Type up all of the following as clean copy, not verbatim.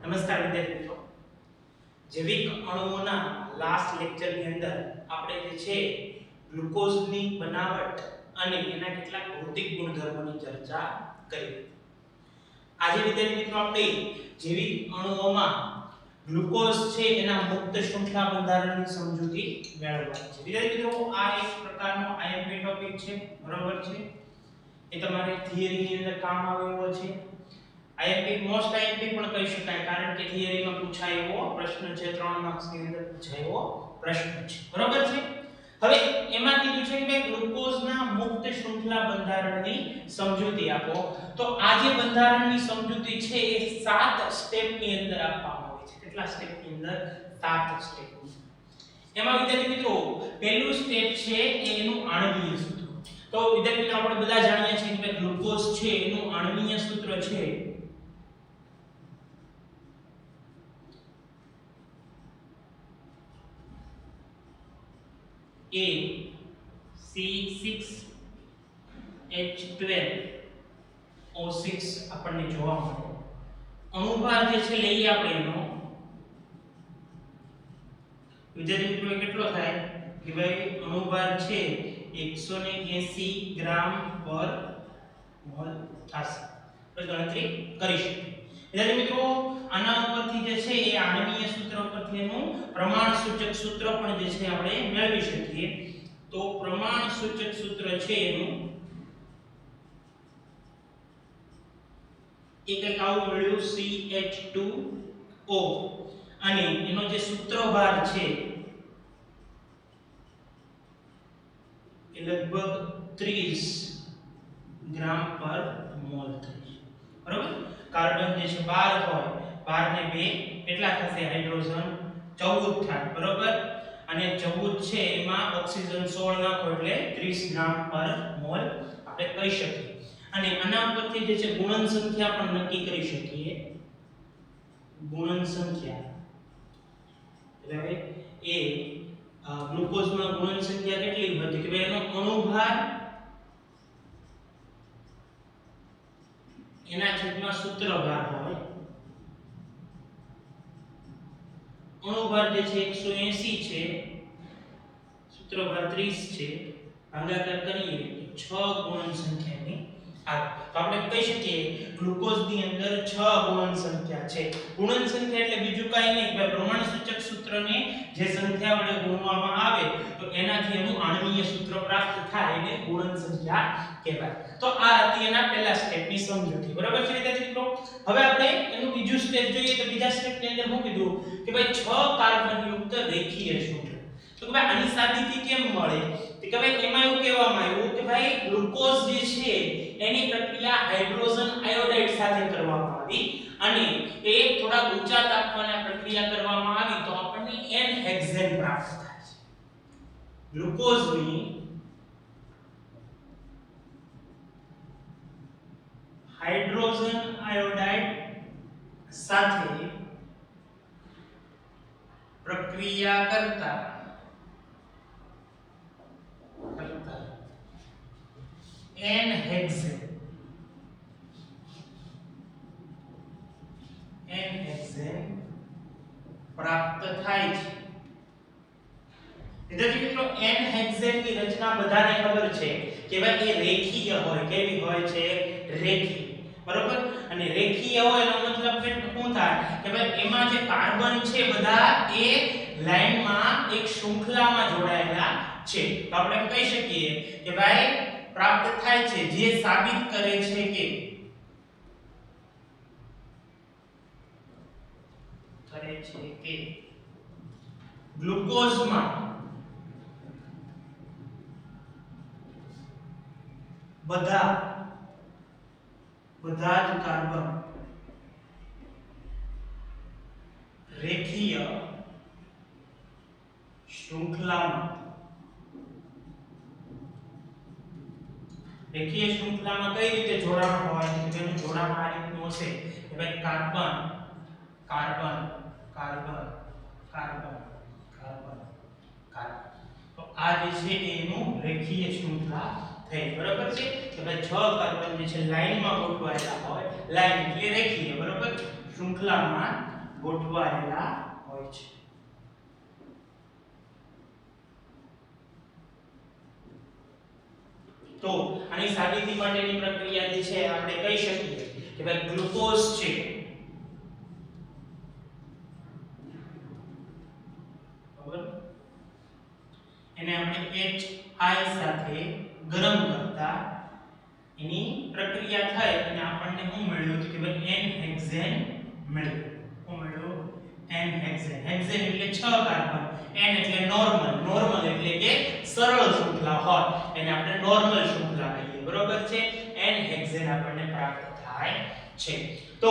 નમસ્કાર વિદ્યાર્થી મિત્રો, જૈવિક અણુઓના લાસ્ટ લેક્ચરની અંદર આપણે જે છે ગ્લુકોઝની બનાવટ અને એના કેટલાક ભૌતિક ગુણધર્મોની ચર્ચા કરી. આજે વિદ્યાર્થી મિત્રો આપણે જૈવિક અણુઓમાં ગ્લુકોઝ છે એના મુક્ત શૃંખલા બંધારણની સમજૂતી મેળવવાની છે. વિદ્યાર્થી મિત્રો, આ એક પ્રકારનો આઈએમપી ટોપિક છે, બરાબર છે? એ તમારે થિયરીની અંદર કામ આવે એવો છે. આઈએમપી મોસ્ટ આઈએમપી પણ કહી શકાય, કારણ કે થિયરીમાં પૂછાય એવો પ્રશ્ન છે, 3 માર્ક્સની અંદર પૂછાય એવો પ્રશ્ન છે, બરાબર છે? હવે એમાં કીધું છે કે ગ્લુકોઝના મુક્ત શૃંખલા બંધારણની સમજૂતી આપો. તો આ જે બંધારણની સમજૂતી છે એ 7 સ્ટેપની અંદર આપવામાં આવી છે. કેટલા સ્ટેપની અંદર? 7 સ્ટેપ. એમાં વિદ્યાર્થી મિત્રો પહેલું સ્ટેપ છે એનું આણ્વીય સૂત્ર. તો વિદ્યાર્થી મિત્રો આપણે બધા જાણીએ છીએ કે ગ્લુકોઝ છે એનું આણ્વીય સૂત્ર છે C6H12O6 આપણને જોવા મળે. અણુભાર જે છે લઈએ આપણે એનો વિદ્યાર્થી મિત્રો કેટલો થાય કે ભાઈ અણુભાર છે 180 ગ્રામ પર મોલ થશે. ગણતરી કરી શકીએ. વિદ્યાર્થી મિત્રો આના ઉપરથી જે છે એ આણ્વીય સૂત્ર પરથી એનું પ્રમાણસૂચક સૂત્ર પણ જે છે આપણે મેળવી શકીએ. તો પ્રમાણસૂચક સૂત્ર છે એનું એક આવું મળ્યું CH2O અને એનો જે સૂત્રભાર છે એ લગભગ 30 ગ્રામ પર મોલ થશે, બરાબર? કાર્બન જે છે 12 હોય, 12 ને 2 કેટલા થશે? હાઇડ્રોજન 14 થાય, બરાબર? અને 14 છે એમાં ઓક્સિજન 16 નાખો એટલે 30 ગ્રામ પર મોલ આપણે કહી શકીએ. અને આના પરથી જે છે ગુણન સંખ્યા પણ નક્કી કરી શકીએ. ગુણન સંખ્યા એટલે એ ગ્લુકોઝમાં ગુણન સંખ્યા કેટલી હતી કે ભાઈ એનો અણુભાર એના છેદમાં સૂત્રભાર હોય. અણુભાર જે છે 180 છે, સૂત્રભાર 30 છે, ભાગાકાર કરીએ 6 ગુણન સંખ્યાની આવે. તો આપણે કહી શકીએ ગ્લુકોઝની અંદર 6 ગુણન સંખ્યા છે. ગુણન સંખ્યા એટલે બીજું કાંઈ નહીં કે પ્રમાણસૂચક સૂત્રને જે સંખ્યા વડે ગુણવામાં આવે તો એનાથી એનું આણ્વીય સૂત્ર પ્રાપ્ત થાય એને ગુણન સંખ્યા કહેવાય. તો આ હતી એના પહેલા સ્ટેપની સમજૂતી, બરાબર છે વિદ્યાર્થી મિત્રો? હવે આપણે એનું બીજું સ્ટેપ જોઈએ. તો બીજા સ્ટેપની અંદર શું કીધું કે ભાઈ 6 કાર્બન યુક્ત રેખીય શૃંખલા. તો કે ભાઈ આની સાબિતી કેમ મળે? તો કે ભાઈ એમાં એવું કહેવામાં આવ્યું કે ભાઈ ગ્લુકોઝ જે છે એની પ્રક્રિયા હાઇડ્રોજન આયોડાઇડ સાથે કરવામાં આવી અને એ થોડા ઊંચા તાપમાને પ્રક્રિયા કરવામાં આવી તો આપણને N-હેક્ઝેન પ્રાપ્ત થાય છે. ગ્લુકોઝની હાઇડ્રોજન આયોડાઇડ સાથે પ્રક્રિયા કરતા N-હેક્ઝેન પ્રાપ્ત થાય છે. વિદ્યાર્થી મિત્રો N-હેક્ઝેન ની રચના બધાને ખબર છે કે ભાઈ એ રેખીય હોય. કેવી હોય છે? રેખીય, બરોબર? અને રેખીય હોય એનો મતલબ શું થાય કે ભાઈ એમાં જે કાર્બન છે બધા એ લાઈનમાં એક શૃંખલામાં જોડાયેલા છે. તો આપણે કહી શકીએ કે ભાઈ પ્રાપ્ત થાય છે, જે સાબિત કરે છે કે ગ્લુકોઝમાં બધા જ કાર્બન રેખીય શૃંખલામાં કઈ રીતે જોડાણ હોય? તેનું જોડાણ આ રીતનું હશે કે ભાઈ carbon carbon carbon carbon carbon carbon. તો આ જે છે એનું રેખીય શૃંખલા થઈ, બરાબર છે? કે ભાઈ 6 કાર્બન જે છે લાઈનમાં ગોઠવાયેલા હોય. લાઈન એટલે રેખીય, બરાબર? શૃંખલામાં ગોઠવાયેલા હોય છે. તો આની સાબિતી માટેની પ્રક્રિયા જે છે આપણે કહી શકીએ કે ભાઈ ગ્લુકોઝ છે બરાબર એને આપણે HI સાથે ગરમ કરતા એની પ્રક્રિયા થાય અને આપણને શું મળ્યું કે ભાઈ N-હેક્ઝેન મળ્યું. શું મળ્યું? N-હેક્ઝેન. હેક્ઝેન એટલે 6 કાર્બન, N એટલે નોર્મલ એટલે કે સરળ શૃંખલા હોય એને આપણે નોર્મલ શૃંખલા કહીએ. બરોબર છે? N-હેક્ઝેન આપણને પ્રાપ્ત થાય છે. તો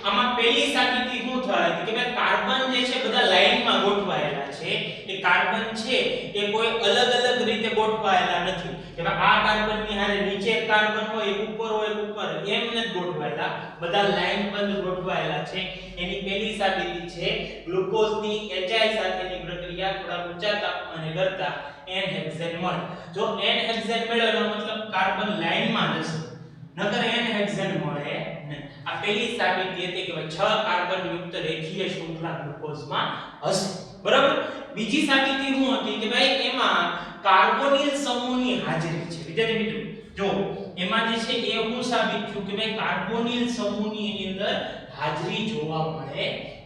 આમાં પહેલી સાબિતી શું થાય કે ભાઈ કાર્બન જે છે બધા લાઈનમાં ગોઠવાયેલા છે. એ કાર્બન છે એ કોઈ અલગ રીતે ગોઠવાયેલા નથી કે ભાઈ આ કાર્બનની હારે નીચે એક કાર્બન હોય એક ઉપર એમ નથી ગોઠવાયેલા, બધા લાઈન બંધ ગોઠવાયેલા છે. એની પહેલી સાબિતી છે ગ્લુકોઝની HI સાથેની પ્રક્રિયા થોડા ઊંચા તાપમાને કરતા N-હેક્ઝેન મળે. જો N-હેક્ઝેન મળે એનો મતલબ કાર્બન લાઈનમાં હશે, નકર N-હેક્ઝેન મળે નહીં. આ પહેલી સાબિતી હતી કે 6 કાર્બન યુક્ત રેખીય શૃંખલા ગ્લુકોઝમાં હશે. બરાબર? બીજી સાબિતી શું હતી કે ભાઈ એમાં કાર્બોનિલ સમૂહની હાજરી છે. વિદ્યાર્થી મિત્રો જો એમાં જે છે એ શું સાબિત થયું કે ભાઈ કાર્બોનિલ સમૂહની એની અંદર હાજરી જોવા મળે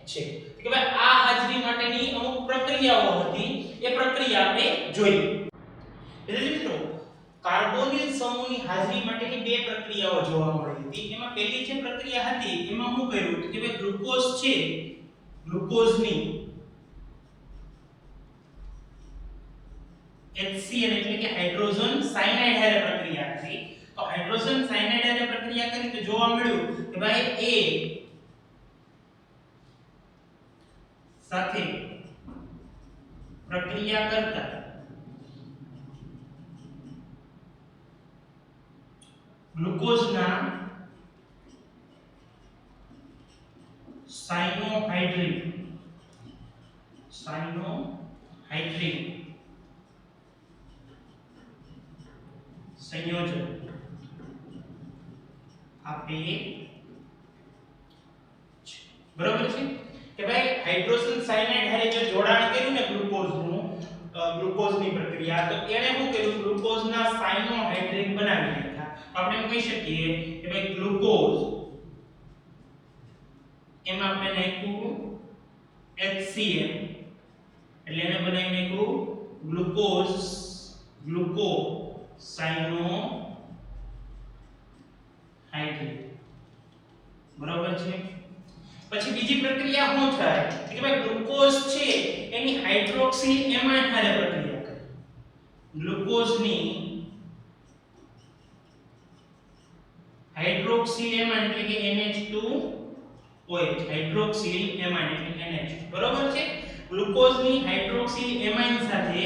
છે. કે ભાઈ આ હાજરી માટેની અમુક પ્રક્રિયાઓ હતી, એ પ્રક્રિયા આપણે જોઈ. વિદ્યાર્થી મિત્રો કાર્બોનિલ સમૂહની હાજરી માટેની બે પ્રક્રિયાઓ જોવા મળી હતી. એમાં પહેલી જે પ્રક્રિયા હતી એમાં શું કર્યું કે ભાઈ ગ્લુકોઝ છે, ગ્લુકોઝની HCl એટલે કે હાઇડ્રોજન સાયનાઇડ હારે પ્રક્રિયા કરી. તો હાઇડ્રોજન સાયનાઇડ હારે પ્રક્રિયા કરી તો જોવા મળ્યું કે ભાઈ A સાથે પ્રક્રિયા કરતા ગ્લુકોઝના સાયનોહાઇડ્રિક સંયોજન આપે છે. બરાબર છે કે ભાઈ હાઇડ્રોજન સાયનાઇડ હારે જો જોડાણ કર્યું ને ગ્લુકોઝની પ્રક્રિયા તો એને શું કર્યું ગ્લુકોઝના સાયનોહાઇડ્રિક બનાવી નાખ્યા. આપણે એમ કહી શકીએ કે ભાઈ ગ્લુકોઝ એમાં આપણે નાખ્યું HCl એટલે એને બનાવી નાખ્યું ગ્લુકો સાયનોહાઇડ્રિક. બરાબર છે? પછી બીજી પ્રક્રિયા શું થાય કે ભાઈ ગ્લુકોઝ છે એની હાઇડ્રોક્સિલ એમાઇડ હારે પ્રક્રિયા કરે. ગ્લુકોઝની હાઇડ્રોક્સિલ એમાઇડ એટલે કે NH2OH, હાઇડ્રોક્સિલ એમાઇડ એટલે NH. બરાબર છે? ગ્લુકોઝની હાઇડ્રોક્સિલ એમાઇડ સાથે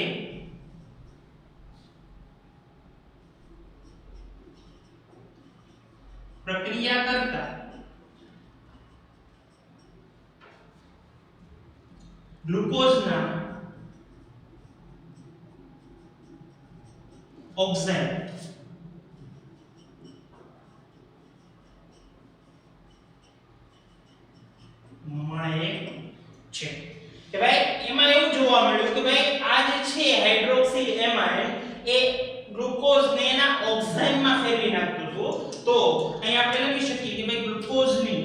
પ્રક્રિયા કરતા ગ્લુકોઝના ઓક્સાઇડ મળે છે. કે ભાઈ એમાં એવું જોવા મળ્યું કે ભાઈ આ જે છે હાઇડ્રોક્સિલ એમાઇડ એ ગ્લુકોઝને એના ઓક્સાઇડમાં ફેરવી નાખતું હતું. તો અહીં આપણે લખી શકીએ કે ભાઈ ગ્લુકોઝની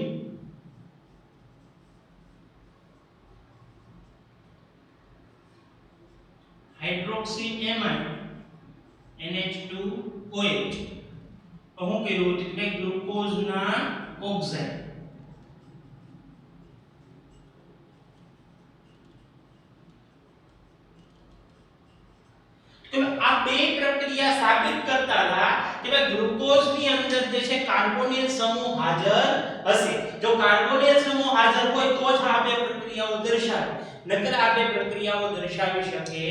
હાઇડ્રોક્સિલ એમાઇડ NH2OH તો હું કર્યું કે ગ્લુકોઝના ઓક્સાઇડ તો આ બે પ્રક્રિયા સાબિત કરતા હતા કે ભાઈ ગ્લુકોઝની અંદર જે છે કાર્બોનિલ સમૂહ હાજર હશે. જો કાર્બોનિલ સમૂહ હાજર હોય તો જ આ બે પ્રક્રિયાઓ દર્શાવે, નકર આ બે પ્રક્રિયાઓ દર્શાવી શકે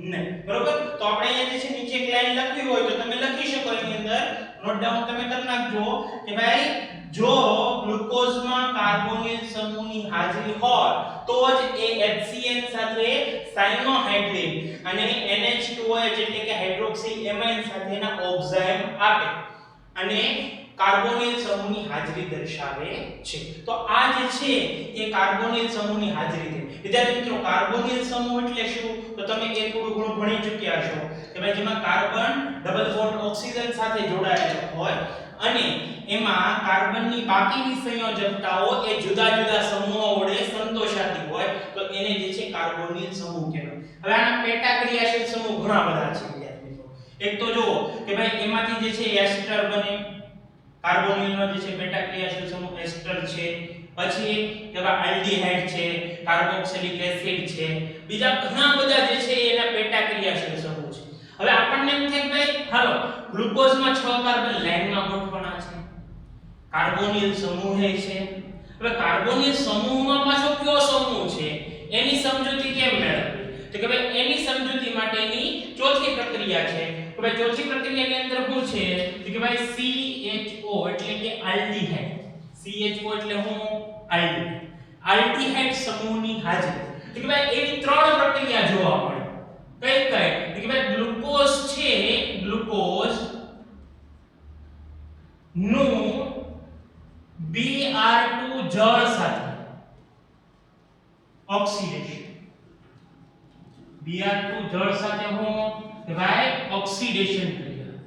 નહીં. બરોબર? તો આપણે અહીંયા જે છે નીચે એક લાઈન લખવી હોય તો તમે લખી શકો એની અંદર નોટ ડાઉન તમે કરી નાખજો કે ભાઈ જો ગ્લુકોઝમાં કાર્બોનિલ સમૂહની હાજરી હોય તો જ એ HCl સાથે સાયનોહાઇડ્રિક અને NH2OH એટલે કે હાઇડ્રોક્સિલ એમાઇડ સાથેના ઓક્સાઇડ આપે. અને કાર્બોનિલ સમૂહની હાજરી દર્શાવે છે. તો આ જે છે એ કાર્બોનિલ સમૂહની હાજરી છે. વિદ્યાર્થી મિત્રો, કાર્બોનિલ સમૂહ એટલે શું? તો તમે એ થોડું ઘણું ભણી ચૂક્યા છો કે ભાઈ જેમાં કાર્બન ડબલ બોન્ડ ઓક્સિજન સાથે જોડાયેલો હોય અને એમાં કાર્બનની બાકીની સંયોજકતાઓ એ જુદા જુદા સમૂહો વડે સંતોષાતી હોય તો એને જે છે કાર્બોનિલ સમૂહ કહેવાય. હવે આના પેટા ક્રિયાશીલ સમૂહ ઘણા બધા છે વિદ્યાર્થી મિત્રો. એક તો જુઓ કે ભાઈ એમાંથી જે છે એસ્ટર બને, કાર્બોનિલનો જે છે પેટા ક્રિયાશીલ સમૂહ એસ્ટર છે. પછી કે ભાઈ આલ્ડીહાઇડ છે, કાર્બોક્સિલિક એસિડ છે, બીજા ઘણા બધા જે છે એના પેટા ક્રિયાશીલ સમૂહ છે. હવે આપણને એમ થાય કે ભાઈ હાલો ગ્લુકોઝમાં 6 કાર્બન લાઈનમાં ગોઠવવાના છે, કાર્બોનિલ સમૂહ છે. હવે કાર્બોનિલ સમૂહમાં પાછો કયો સમૂહ છે એની સમજૂતી કેમ મેળવવી? તો કે ભાઈ એની સમજૂતી માટેની ચોથી પ્રક્રિયા છે. કે ભાઈ ચોથી પ્રક્રિયાની અંદર શું છે? તો કે ભાઈ CHO એટલે કે આલ્ડીહાઇડ. CHO એટલે શું? આલ્ડીહાઇડ. આલ્ડીહાઇડ સમૂહની હાજરી. તો કે ભાઈ એવી ત્રણ પ્રક્રિયા જોવા મળે. કઈ કઈ? તો કે ભાઈ ગ્લુકોઝ છે, ગ્લુકોઝ નું Br2 જળ સાથે ઓક્સિડેશન. Br2 જળ સાથે હું કે ભાઈ ઓક્સિડેશન ક્રિયા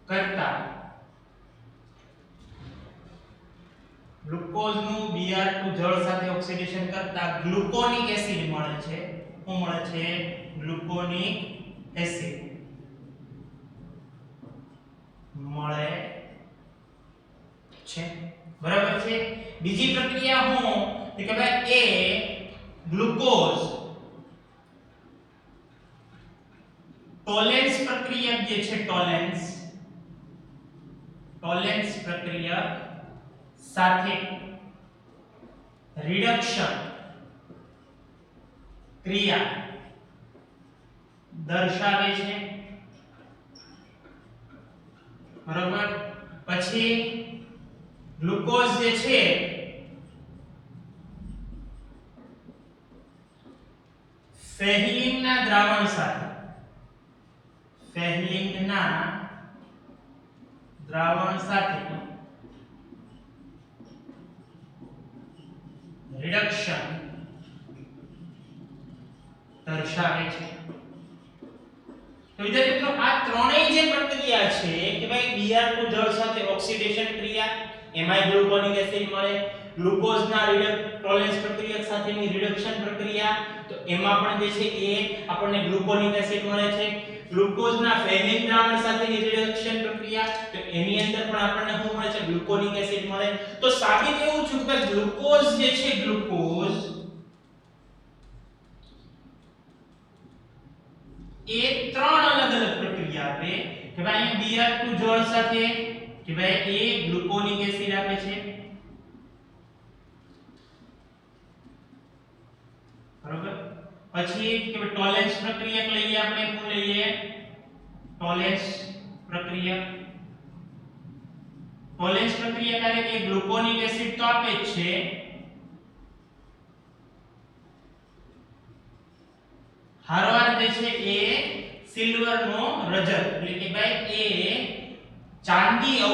કરતા ગ્લુકોઝ નું Br2 જળ સાથે ઓક્સિડેશન કરતા ગ્લુકોનિક એસિડ મળે છે. શું મળે છે? ગ્લુકોનિક એસિડ મળે છે. બરાબર છે. બીજી પ્રક્રિયા હું તો કે ભાઈ એ ગ્લુકોઝ ટોલેન્સ પ્રક્રિયા જે છે ટોલેન્સ પ્રક્રિયા સાથે રિડક્શન ક્રિયા દર્શાવે છે. બરાબર. પછી ગ્લુકોઝ જે છે ફેહિલિનના દ્રાવણ સાથે રિડક્શન દર્શાવે છે. તો વિદ્યાર્થી મિત્રો આ ત્રણેય જે પ્રક્રિયા છે કે ભાઈ Br2 જળ સાથે ઓક્સિડેશન ક્રિયા એમાંય ગ્લુકોનિક એસિડ મળે, ગ્લુકોઝના ટોલેન્સ પ્રક્રિયા સાથેની રિડક્શન પ્રક્રિયા તો એમાં પણ જે છે એ આપણને ગ્લુકોનિક એસિડ મળે છે, ગ્લુકોઝના ફેહિલિન દ્રાવણ સાથેની રિડક્શન પ્રક્રિયા તો એની અંદર પણ આપણને શું મળે છે? ગ્લુકોનિક એસિડ મળે. તો સાબિત એવું છે કે ગ્લુકોઝ જે છે ગ્લુકોઝ એ ત્રણ અલગ અલગ પ્રક્રિયા આપે કે ભાઈ અહીંયા Br2 જળ સાથે કે ભાઈ એ ગ્લુકોનિક એસિડ આપે છે. બરોબર. પછી કે ભાઈ ટોલેન્સ પ્રક્રિયા લઈએ આપણે. શું લઈએ? ટોલેન્સ પ્રક્રિયા કરે કે ગ્લુકોનિક એસિડ તો આપે જ છે, હારવાર જે છે એ સિલ્વર નો રજત એટલે કે ભાઈ એ ચાંદીના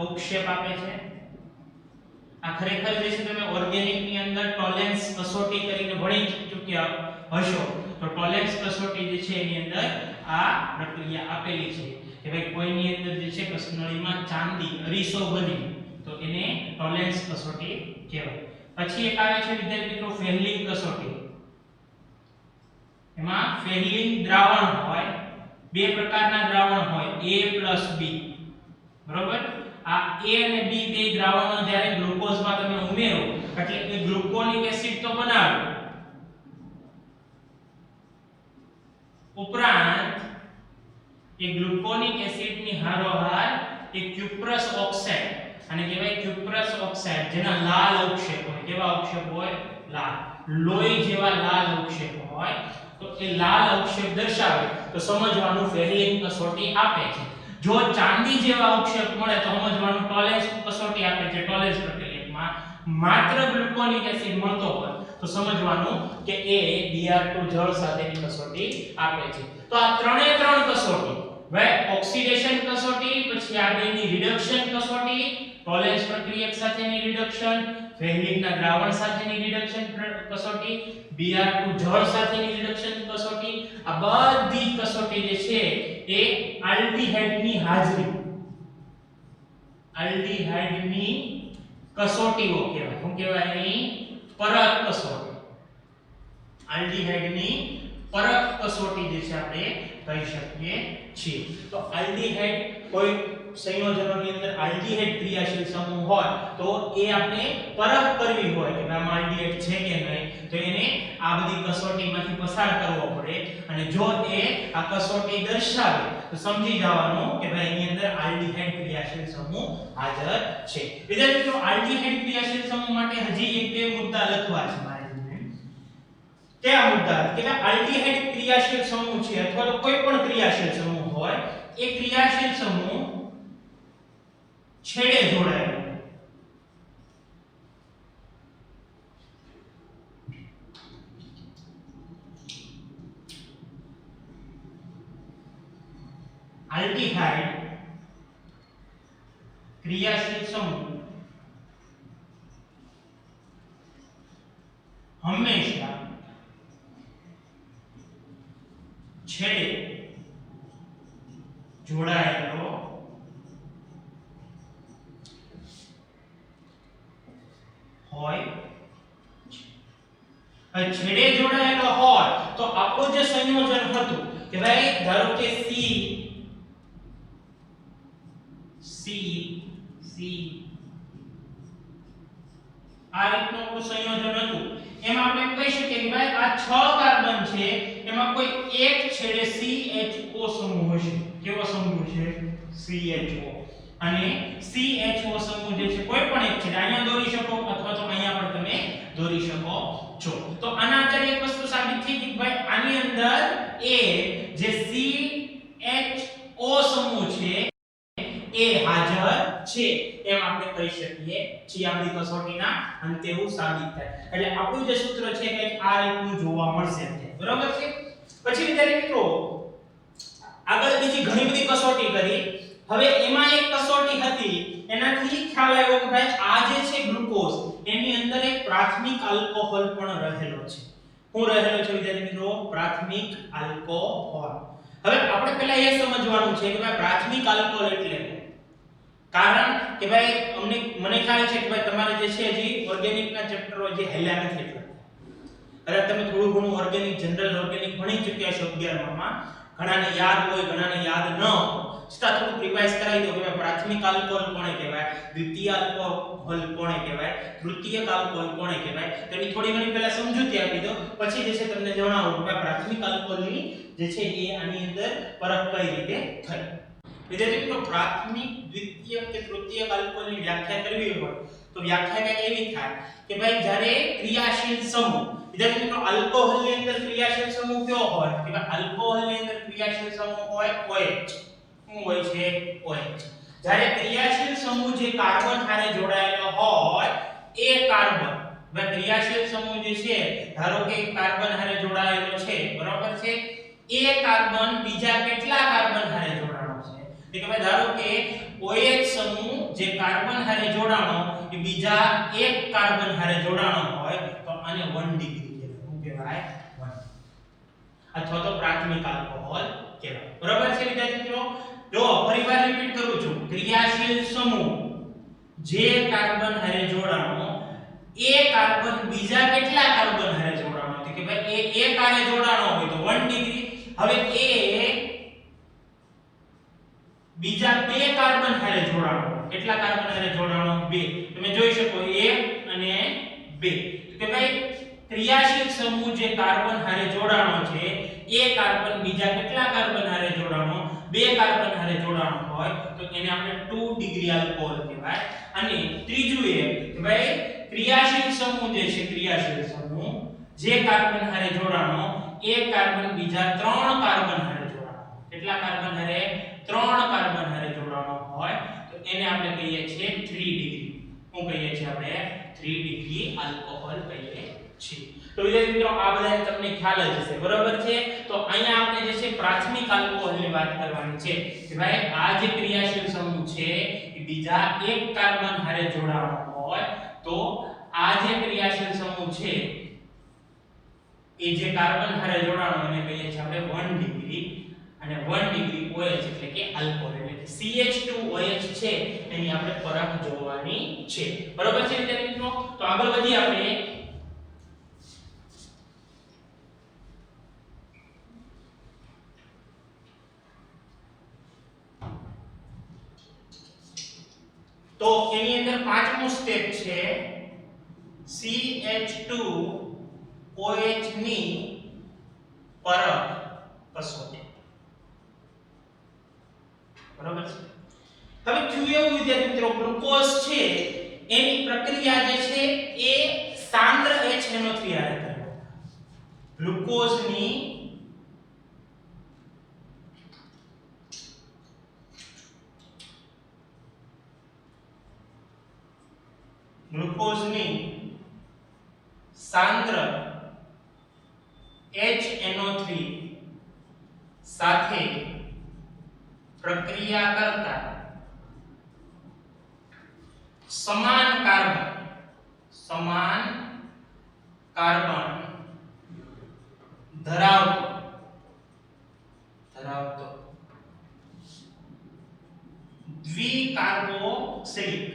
અવક્ષેપ આપે છે. આ ખરેખર જે છે તમે ઓર્ગેનિક ની અંદર ટોલેન્સ કસોટી કરીને ભણી ચૂક્યા હશો તો ટોલેન્સ કસોટી જે છે એની અંદર આ પ્રક્રિયા આપેલી છે કે ભાઈ કોઈની અંદર જે છે કસનળીમાં ચાંદી અરીસો બની તો એને ટોલેન્સ કસોટી કહેવાય. પછી એક આવે છે વિદ્યાર્થી મિત્રો ફેહિલિન કસોટી. એમાં ફેહિલિન દ્રાવણ હોય, બે પ્રકારના દ્રાવણ હોય A + B. બરોબર. આ A અને B બે દ્રાવણો જ્યારે ગ્લુકોઝમાં તમે ઉમેરો એટલે એ ગ્લુકોનિક એસિડ તો બનાવે, ઉપરાંત એ ગ્લુકોનિક એસિડની હારોહાર એ ક્યુપ્રસ ઓક્સાઇડ અને કહેવાય ક્યુપ્રસ ઓક્સાઇડ જેના લાલ અવક્ષેપ હોય. કેવા અવક્ષેપ હોય? લાલ, લોહી જેવા લાલ અવક્ષેપ હોય તો એ લાલ અવક્ષેપ દર્શાવે તો સમજવાનું ફેહિલિન કસોટી આપે છે. જો ચાંદી જેવા અવક્ષેપ મળે તો સમજવાનું ટોલેન્સ કસોટી આપે છે. ટોલેન્સ પ્રક્રિયામાં માત્ર ગ્લુકોનિક એસિડ મળતો હોય તો સમજવાનું કે એ Br2 જળ સાથેની કસોટી આપે છે. તો આ ત્રણે ત્રણ કસોટી વે ઓક્સિડેશન કસોટી, પછી આ બેની રિડક્શન કસોટી, ટોલેન્સ પ્રક્રિયક સાથેની રિડક્શન, ફેહલિંગના દ્રાવણ સાથેની રિડક્શન કસોટી, Br2 જળ સાથેની રિડક્શન કસોટી, આ બધી કસોટી જે છે એ આલ્ડીહાઇડની હાજરી, આલ્ડીહાઇડની કસોટીઓ કહેવાય. શું કહેવાય? એની પરખ કસોટી, આલ્ડીહાઇડની પરખ કસોટી જે છે આપણે કહી શકીએ છીએ. તો આલ્ડીહાઇડ કોઈ સંયોજનોની અંદર આલ્ડીહાઇડ ક્રિયાશીલ સમૂહ હોય તો એ આપણે પરખ કરવી હોય કે આમાં આલ્ડીહાઇડ છે કે નહીં, તો એને આ બધી કસોટીમાંથી પસાર કરવો પડે, અને જો એ આ કસોટી દર્શાવે તો સમજી જવાનું કે ભાઈ એની અંદર આલ્ડીહાઇડ ક્રિયાશીલ સમૂહ હાજર છે. વિદ્યાર્થી મિત્રો, આલ્ડીહાઇડ ક્રિયાશીલ સમૂહ માટે હજી એક બે મુદ્દા લખવા છે મારે. કયા મુદ્દા? કે આલ્ડીહાઇડ ક્રિયાશીલ સમૂહ છે અથવા તો કોઈ પણ ક્રિયાશીલ સમૂહ હોય, એ ક્રિયાશીલ સમૂહ છેડે જોડાયેલો, આલ્ડીહાઇડ ક્રિયાશીલ સમૂહ હંમેશા છેડે જોડાયેલો હોય. છેડે જોડાયેલો હોય તો આપણું જે સંયોજન હતું કે ભાઈ ધારો કે C આ રીતનું આપણું સંયોજન હતું, એમાં આપણે કહી શકીએ કે ભાઈ આ 6 કાર્બન છે, એમાં કોઈ એક છેડે CHO સમૂહ હશે. કેવો સમૂહ છે? CHO. અને CHO સમૂહ જે છે કોઈ પણ એક છેડે અહીંયા દોરી શકો અથવા તો અહીંયા પણ તમે દોરી શકો છો. તો આના આધારે એક વસ્તુ સાબિત થઈ કે ભાઈ આની અંદર એ જે CHO સમૂહ છે એ હાજર છે એમ આપણે કહી શકીએ છીએ. આપણી કસોટીના અંતે એવું સાબિત થાય. એટલે આપણું જે સૂત્ર છે કે આ રીતનું જોવા મળશે. બરાબર છે? પછી વિદ્યાર્થી મિત્રો આગળ બીજી ઘણી બધી કસોટી કરી. હવે એમાં એક કસોટી હતી, એનાથી ખ્યાલ આવ્યો કે ભાઈ આ જે છે ગ્લુકોઝ, એની અંદર એક પ્રાથમિક આલ્કોહોલ પણ રહેલો છે. શું રહેલો છે વિદ્યાર્થી મિત્રો? પ્રાથમિક આલ્કોહોલ. હવે આપણે પહેલા એ સમજવાનું છે કે ભાઈ પ્રાથમિક આલ્કોહોલ એટલે કારણ કે ભાઈ મને ખ્યાલ છે કે ભાઈ તમારે જે છે હજી ઓર્ગેનિકના ચેપ્ટરો જે હેલ્યા નથી એટલે અરે તમે થોડું ઘણું ઓર્ગેનિક જનરલ ઓર્ગેનિક ભણી ચૂક્યા છો 11 માં. ઘણાને યાદ હોય, ઘણાને યાદ ન હોય, છતાં થોડું રિવાઇઝ કરાવી દો કે ભાઈ પ્રાથમિક આલ્કોહોલ કોને કહેવાય, દ્વિતીય આલ્કોહોલ કોને કહેવાય, તૃતીયક આલ્કોહોલ કોને કહેવાય, તેની થોડી ઘણી પહેલા સમજૂતી આપી દો. પછી જે છે તમને જણાવું કે ભાઈ પ્રાથમિક આલ્કોહોલની જે છે એ આની અંદર પરખ કઈ રીતે થઈ. વિદ્યાર્થી મિત્રો, પ્રાથમિક, દ્વિતીયક કે તૃતીયક આલ્કોહોલની વ્યાખ્યા કરવી હોય તો વ્યાખ્યા કંઈક એવી થાય કે ભાઈ જ્યારે ક્રિયાશીલ સમૂહ, વિદ્યાર્થી મિત્રો આલ્કોહોલની અંદર ક્રિયાશીલ સમૂહ કયો હોય કે ભાઈ આલ્કોહોલની અંદર ક્રિયાશીલ સમૂહ હોય OH. શું હોય છે? OH. જ્યારે ક્રિયાશીલ સમૂહ જે કાર્બન હારે જોડાયેલો હોય એ કાર્બન, ભાઈ ક્રિયાશીલ સમૂહ જે છે ધારો કે કાર્બન હારે જોડાયેલો છે, બરાબર છે, એ કાર્બન બીજા કેટલા કાર્બન હારે જોડાણો છે? એટલે કે ભાઈ ધારો કે OH સમૂહ જે કાર્બન હારે જોડાણો એ બીજા એક કાર્બન હારે જોડાણો હોય તો આને 1 ડિગ્રી કહેવાય. શું કહેવાય? 1. અથવા તો પ્રાથમિક આલ્કોહોલ કહેવાય. બરાબર છે વિદ્યાર્થી મિત્રો? જો ફરીવાર રિપીટ કરું છું, ક્રિયાશીલ સમૂહ જે કાર્બન હારે જોડાણો એ કાર્બન બીજા કેટલા કાર્બન હારે જોડાણો છે કે ભાઈ એ એક હારે જોડાણો હોય તો 1 ડિગ્રી. હવે એ બીજા બે કાર્બન હારે જોડાણો, કેટલા કાર્બન હારે જોડાણો? 2. તમે જોઈ શકો 1 અને 2. તો કે ભાઈ ક્રિયાશીલ સમૂહ જે કાર્બન હારે જોડાણો છે એ કાર્બન બીજા કેટલા કાર્બન હારે જોડાણો? 2 કાર્બન હારે જોડાણો હોય તો એને આપણે 2 ડિગ્રી આલ્કોહોલ કહેવાય. અને ત્રીજું એ કે ભાઈ ક્રિયાશીલ સમૂહ જે છે, ક્રિયાશીલ સમૂહ જે કાર્બન હારે જોડાણો એ કાર્બન બીજા 3 કાર્બન હારે જોડાણો, કેટલા કાર્બન હારે? 3 કાર્બન હારે જોડાણો હોય તો એને આપણે કહીએ છીએ 3 ડિગ્રી. શું કહીએ છીએ આપણે? 3 3 ડિગ્રી આલ્કોહોલ કહીએ છીએ. તો વિદ્યાર્થી મિત્રો આ બધાને તમને ખ્યાલ જ હશે, બરોબર છે. તો અહીંયા આપણે જે છે પ્રાથમિક આલ્કોહોલની વાત કરવાની છે કે ભાઈ આ જે ક્રિયાશીલ સમૂહ છે એ બીજા એક કાર્બન હારે જોડાવાનો હોય તો આ જે ક્રિયાશીલ સમૂહ છે એ જે કાર્બન હારે જોડાણો એને કહીએ છીએ આપણે 1 ડિગ્રી અને 1 ડિગ્રી OH એટલે કે આલ્કોહોલ એટલે કે CH2OH છે એની આપણે પરખ જોવાની છે, બરોબર છે વિદ્યાર્થી મિત્રો. તો આગળ વધી આપણે તો એની અંદર પાંચમું સ્ટેપ છે CH2OH ની પરખ કસોટી, બરોબર છે. હવે થયું એવું વિદ્યાર્થી મિત્રો ગ્લુકોઝ છે એની પ્રક્રિયા જે છે એ સાંદ્ર HNO3 હારે થાય. ગ્લુકોઝની સાંદ્ર HNO3 સાથે પ્રક્રિયા કરતા સમાન કાર્બન ધરાવતો દ્વિકાર્બોક્સિલિક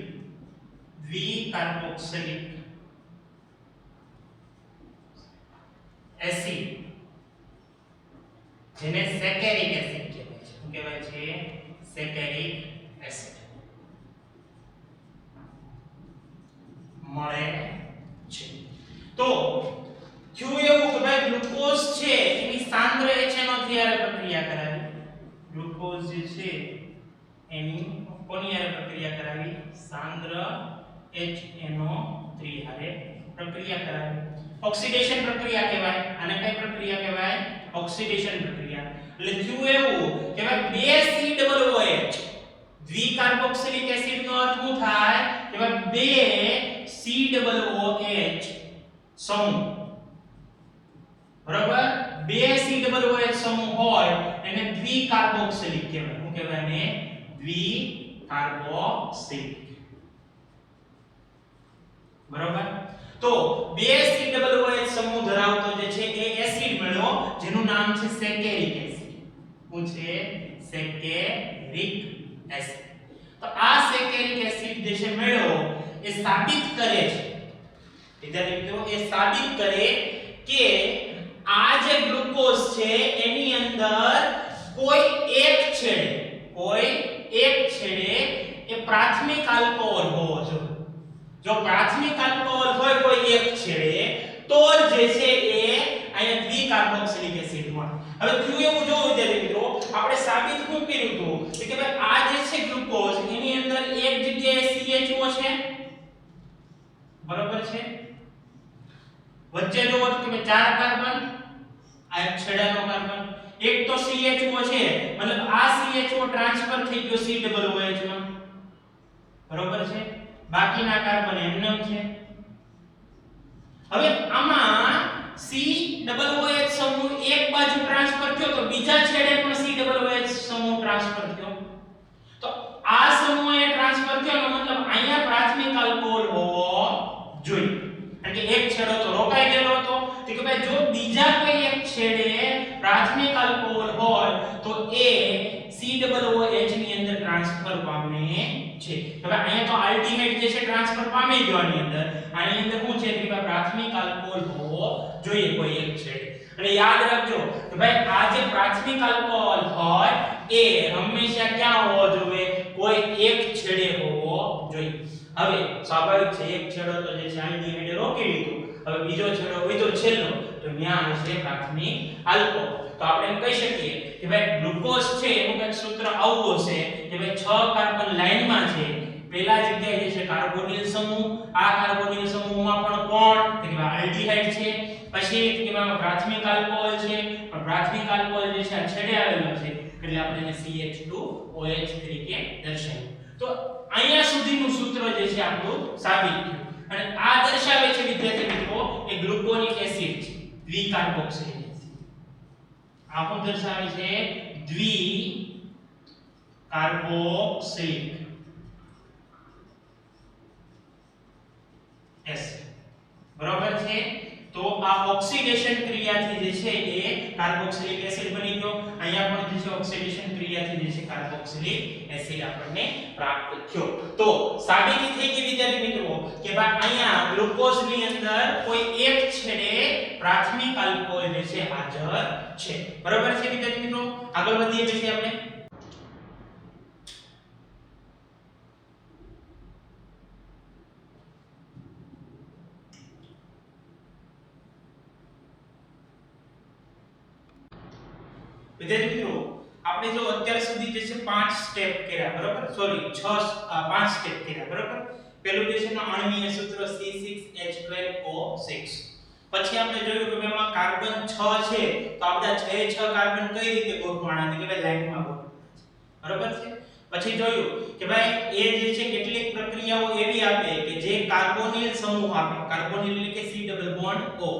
એસિડ જેને સેકેરિક એસિડ કહેવાય છે. શું કહેવાય છે? સેકેરિક એસિડ મળે છે. તો થયું એવું કે ભાઈ ગ્લુકોઝ છે એની સાંદ્ર HNO3 હારે પ્રક્રિયા કરાવી. ગ્લુકોઝ જે છે એની કોની હારે પ્રક્રિયા કરાવી? સાંદ્ર HNO3 હારે પ્રક્રિયા કરાવી. ઓક્સિડેશન પ્રક્રિયા કહેવાય. આને કઈ પ્રક્રિયા કહેવાય? ઓક્સિડેશન પ્રક્રિયા. એટલે થયું એવું કે ભાઈ 2 COOH દ્વિકાર્બોક્સિલિક એસિડ નો અર્થ શું થાય કે ભાઈ 2 COOH સમૂહ, બરાબર. 2 COOH સમૂહ હોય એને દ્વિકાર્બોક્સિલિક કહેવાય. શું કહેવાય? એને દ્વિકાર્બોક્સિલિક, બરાબર. તો 2 COOH સમૂહ ધરાવતો જે છે એ એસિડ મળ્યો જેનું નામ છે સેકેરિક એસિડ. શું છે? સેકેરિક એસિડ. તો આ સેકેરિક એસિડ જે છે મળ્યો એ સાબિત કરે છે વિદ્યાર્થી મિત્રો એ સાબિત કરે કે આ જે ગ્લુકોઝ છે એની અંદર કોઈ એક છેડે એ પ્રાથમિક આલ્કોહોલ હોવો જોઈએ. જો પ્રાથમિક આલ્કોહોલ હોય કોઈ એક છેડે તો જે છે એ અહીંયા દ્વિકાર્બોક્સિલિક એસિડ મળે. હવે થયું એવું જો વિદ્યાર્થી મિત્રો આપણે સાબિત શું કર્યું હતું કે ભાઈ આ જે છે ગ્લુકોઝ એની અંદર એક જગ્યાએ CHO છે, બરોબર છે. વચ્ચે જો કે 4 કાર્બન, આ એક છેડાનો કાર્બન, એક તો CHO છે મતલબ આ CHO ટ્રાન્સફર થઈ ગયો COOH માં, બરોબર છે. બાકીના કાર્બન એમનેમ છે. હવે આમાં COOH સમૂહ એક બાજુ ટ્રાન્સફર થયો તો બીજા છેડે પણ COOH સમૂહ ટ્રાન્સફર થયો. તો આ સમૂહે ટ્રાન્સફર થયો એનો મતલબ અહીંયા પ્રાથમિક આલ્કોહોલ હોવો જોઈએ. કારણ કે એક છેડો તો રોકાઈ ગયેલો હતો. તો કે ભાઈ જો બીજા કોઈ એક છેડે પ્રાથમિક આલ્કોહોલ હોય તો એ COOH ની અંદર ટ્રાન્સફર પામે છે. હવે અહીંયા તો આલ્ડિહાઇડ જે છે ટ્રાન્સફર પામી ગયો આની અંદર. આની અંદર શું છે કે પ્રાથમિક આલ્કોહોલ હોવો જોઈએ કોઈ એક છેડે. અને યાદ રાખજો કે ભાઈ આ જે પ્રાથમિક આલ્કોહોલ હોય એ હંમેશા ક્યાં હોવો જોઈએ? કોઈ એક છેડે હોવો જોઈએ. હવે સ્વાભાવિક છે એક છેડો તો જે છે આલ્ડિહાઇડે રોકી લીધું. હવે બીજો છેડો હોય તો છેલ્લો તો ત્યાં હશે પ્રાથમિક આલ્કોહોલ. તો આપણે એમ કહી શકીએ કે ભાઈ ગ્લુકોઝ છે એનું એક સૂત્ર આવું હશે કે ભાઈ 6 કાર્બન લાઈનમાં છે. પહેલા જગ્યાએ જે છે કાર્બોનિલ સમૂહ, આ કાર્બોનિલ સમૂહમાં પણ કોણ કે આલ્ડિહાઇડ છે. પછી કે પ્રાથમિક આલ્કોહોલ છે પણ પ્રાથમિક આલ્કોહોલ જે છે આ છેડે આવેલો છે એટલે આપણે એને CH2OH તરીકે દર્શાવ્યું. તો અહીંયા સુધીનું સૂત્ર જે છે આપણું સાબિત થયું. અને આ દર્શાવે છે વિદ્યાર્થી મિત્રો એ ગ્લુકોનિક એસિડ છે, દ્વિકાર્બોક્સિલિક એસિડ. આ શું દર્શાવે છે? દ્વિકાર્બોક્સિલિક એસિડ. બરોબર છે? તો આ ઓક્સિડેશન ક્રિયાથી જે છે એ કાર્બોક્સિલિક એસિડ બની ગયો. અહીંયા પણ જે છે ઓક્સિડેશન ક્રિયાથી જે છે કાર્બોક્સિલિક એસિડ આપણને પ્રાપ્ત થયો. તો સાબિતી થઈ ગઈ વિદ્યાર્થી મિત્રો કે ભાઈ અહીંયા ગ્લુકોઝની અંદર કોઈ એક છેડે પ્રાથમિક આલ્કોહોલ જે છે હાજર છે. બરોબર છે વિદ્યાર્થી મિત્રો? આગળ વધીએ પછી આપણે વિદ્યાર્થી મિત્રો આપણે જો અત્યાર સુધી જે છે 5 સ્ટેપ કર્યા, બરોબર? સોરી 5 સ્ટેપ કર્યા, બરોબર? પહેલું જે છે એનો આણ્વિય સૂત્ર C6H12O6. પછી આપણે જોયું કે એમાં કાર્બન 6 છે તો આપણે 6 કાર્બન કઈ રીતે ગોઠવાના છે કે ભાઈ લાઈનમાં ગોઠવાના છે. બરોબર છે? પછી જોયું કે ભાઈ એ જે છે કેટલીક પ્રક્રિયાઓ એવી આપે કે જે કાર્બોનિલ સમૂહ આપે. કાર્બોનિલ એટલે કે C ડબલ બોન્ડ O.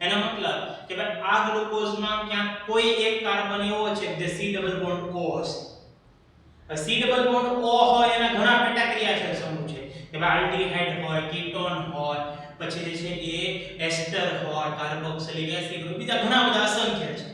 એનો મતલબ કે ભાઈ આ ગ્લુકોઝમાં ક્યાં કોઈ એક કાર્બન એવો છે જે C ડબલ બોન્ડ O હશે. C ડબલ બોન્ડ O હોય એના ઘણા પેટા ક્રિયાશીલ સમૂહ છે કે ભાઈ આલ્ડીહાઇડ હોય, કીટોન હોય, પછી જે છે એ એસ્ટર હોય, કાર્બોક્સિલિક એસિડ હોય, બીજા ઘણા બધા અસંખ્ય છે.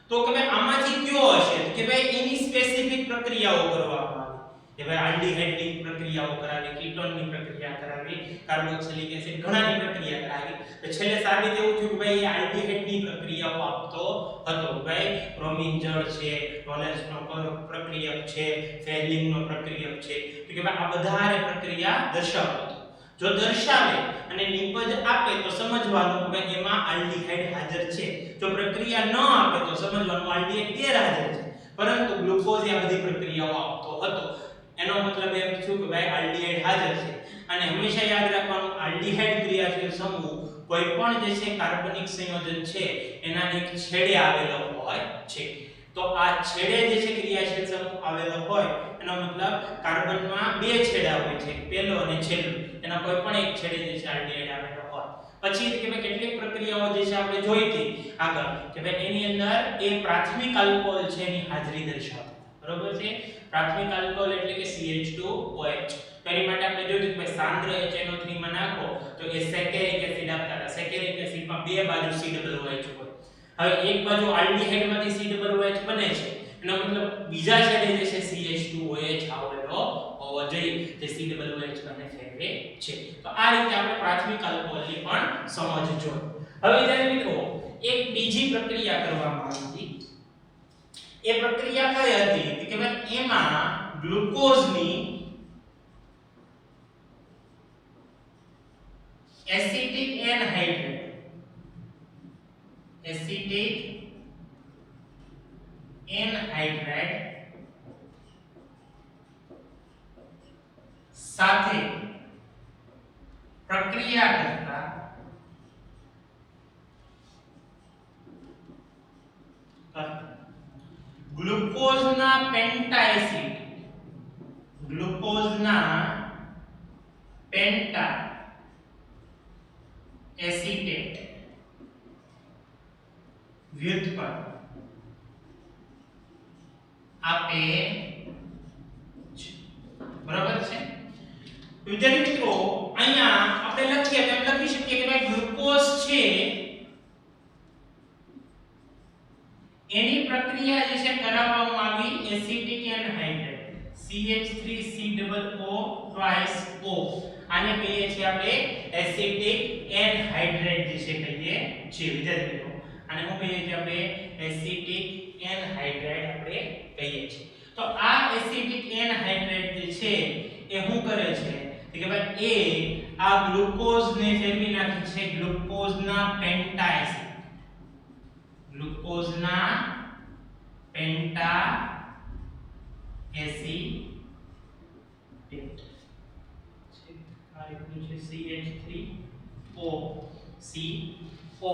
તો કે ભાઈ આમાંથી કયો હશે કે ભાઈ એની સ્પેસિફિક પ્રક્રિયાઓ કરવામાં આવે કે ભાઈ આલ્ડીહાઇડની પ્રક્રિયાઓ કરાવી, કીટોનની પ્રક્રિયા કરાવી, કાર્બોક્સિલિક એસિડ ઘણાની પ્રક્રિયા કરાવી. તો છેલ્લે સાબિત એવું થયું કે ભાઈ આલ્ડીહાઇડની પ્રક્રિયાઓ આપતો હતો. ભાઈ બ્રોમિન જળ છે, ટોલેન્સનો પ્રક્રિયક છે, ફેરલિંગનો પ્રક્રિયક છે. તો કે ભાઈ આ બધારે પ્રક્રિયા દર્શાવતો હતો. જો દર્શાવે અને નિપજ આપે તો સમજવાનું કે ભાઈ એમાં આલ્ડીહાઇડ હાજર છે. જો પ્રક્રિયા ન આપે તો સમજવાનું આલ્ડીહાઇડ ગેરહાજર છે. પરંતુ ગ્લુકોઝ આ બધી પ્રક્રિયાઓ આપતો હતો. એનો મતલબ એમ થયું કે ભાઈ આલ્ડીહાઇડ હાજર છે. અને હંમેશા યાદ રાખવાનું આલ્ડીહાઇડ ક્રિયાશીલ સમૂહ કોઈ પણ જે છે કાર્બનિક સંયોજન છે એના એક છેડે આવેલો હોય છે. તો આ છેડે જે છે ક્રિયાશીલ સમૂહ આવેલો હોય એનો મતલબ કાર્બનમાં બે છેડા હોય છે, પહેલો અને છેલ્લો. એના કોઈ પણ એક છેડે જે છે આલ્ડીહાઇડ આવેલો હોય. પછી કે ભાઈ કેટલીક પ્રક્રિયાઓ જે છે આપણે જોઈ હતી આગળ કે ભાઈ એની અંદર એ પ્રાથમિક આલ્કોહોલ છે એની હાજરી દર્શાવે. બરોબર છે? પ્રાથમિક આલ્કોહોલ એટલે કે CH2OH. તો એની માટે આપણે જોયું કે ભાઈ સાંદ્ર HNO3 માં નાખો તો એ સેકેરિક એસિડ આપતા હતા. સેકેરિક એસિડમાં બે બાજુ C ડબલ OH હોય. હવે એક બાજુ આલ્ડીહાઇડમાંથી C ડબલ OH બને છે. એનો મતલબ બીજા છેડે જે છે CH2OH આવેલો હોવો જોઈએ જે C ડબલ OH બને ફેરવે છે. તો આ રીતે આપણે પ્રાથમિક આલ્કોહોલની પણ સમજ જોઈ. હવે વિદ્યાર્થી મિત્રો એક બીજી પ્રક્રિયા કરવામાં આવી હતી. એ પ્રક્રિયા કઈ હતી કે ભાઈ એમાં ગ્લુકોઝની એસિટિક એનહાઇડ્રેટ સાથે પ્રક્રિયા કરતા ગ્લુકોઝના પેન્ટા એસિટેટ વ્યુત્પન્ન આપે છે. બરાબર છે વિદ્યાર્થી મિત્રો? અહીંયા આપણે લખીએ તો લખી શકીએ કે ભાઈ ગ્લુકોઝ છે એની પ્રક્રિયા જે છે કરાવવામાં આવી acetic anhydrate CH3COO twice O. આને કહીએ છીએ આપણે એસિટિક એનહાઇડ્રેટ જે છે કહીએ છીએ વિદ્યાર્થી મિત્રો. આને શું કહીએ છીએ આપણે? એસિટિક એનહાઇડ્રેટ આપણે કહીએ છીએ. તો આ એસિટિક એનહાઇડ્રેટ જે છે એ શું કરે છે કે ભાઈ એ આ ગ્લુકોઝ ને ફેરવી નાખે છે ગ્લુકોઝના પેન્ટા એસિડ. ગ્લુકોઝના પેન્ટા એસિટેટ આ રીતનું છે CH3O CO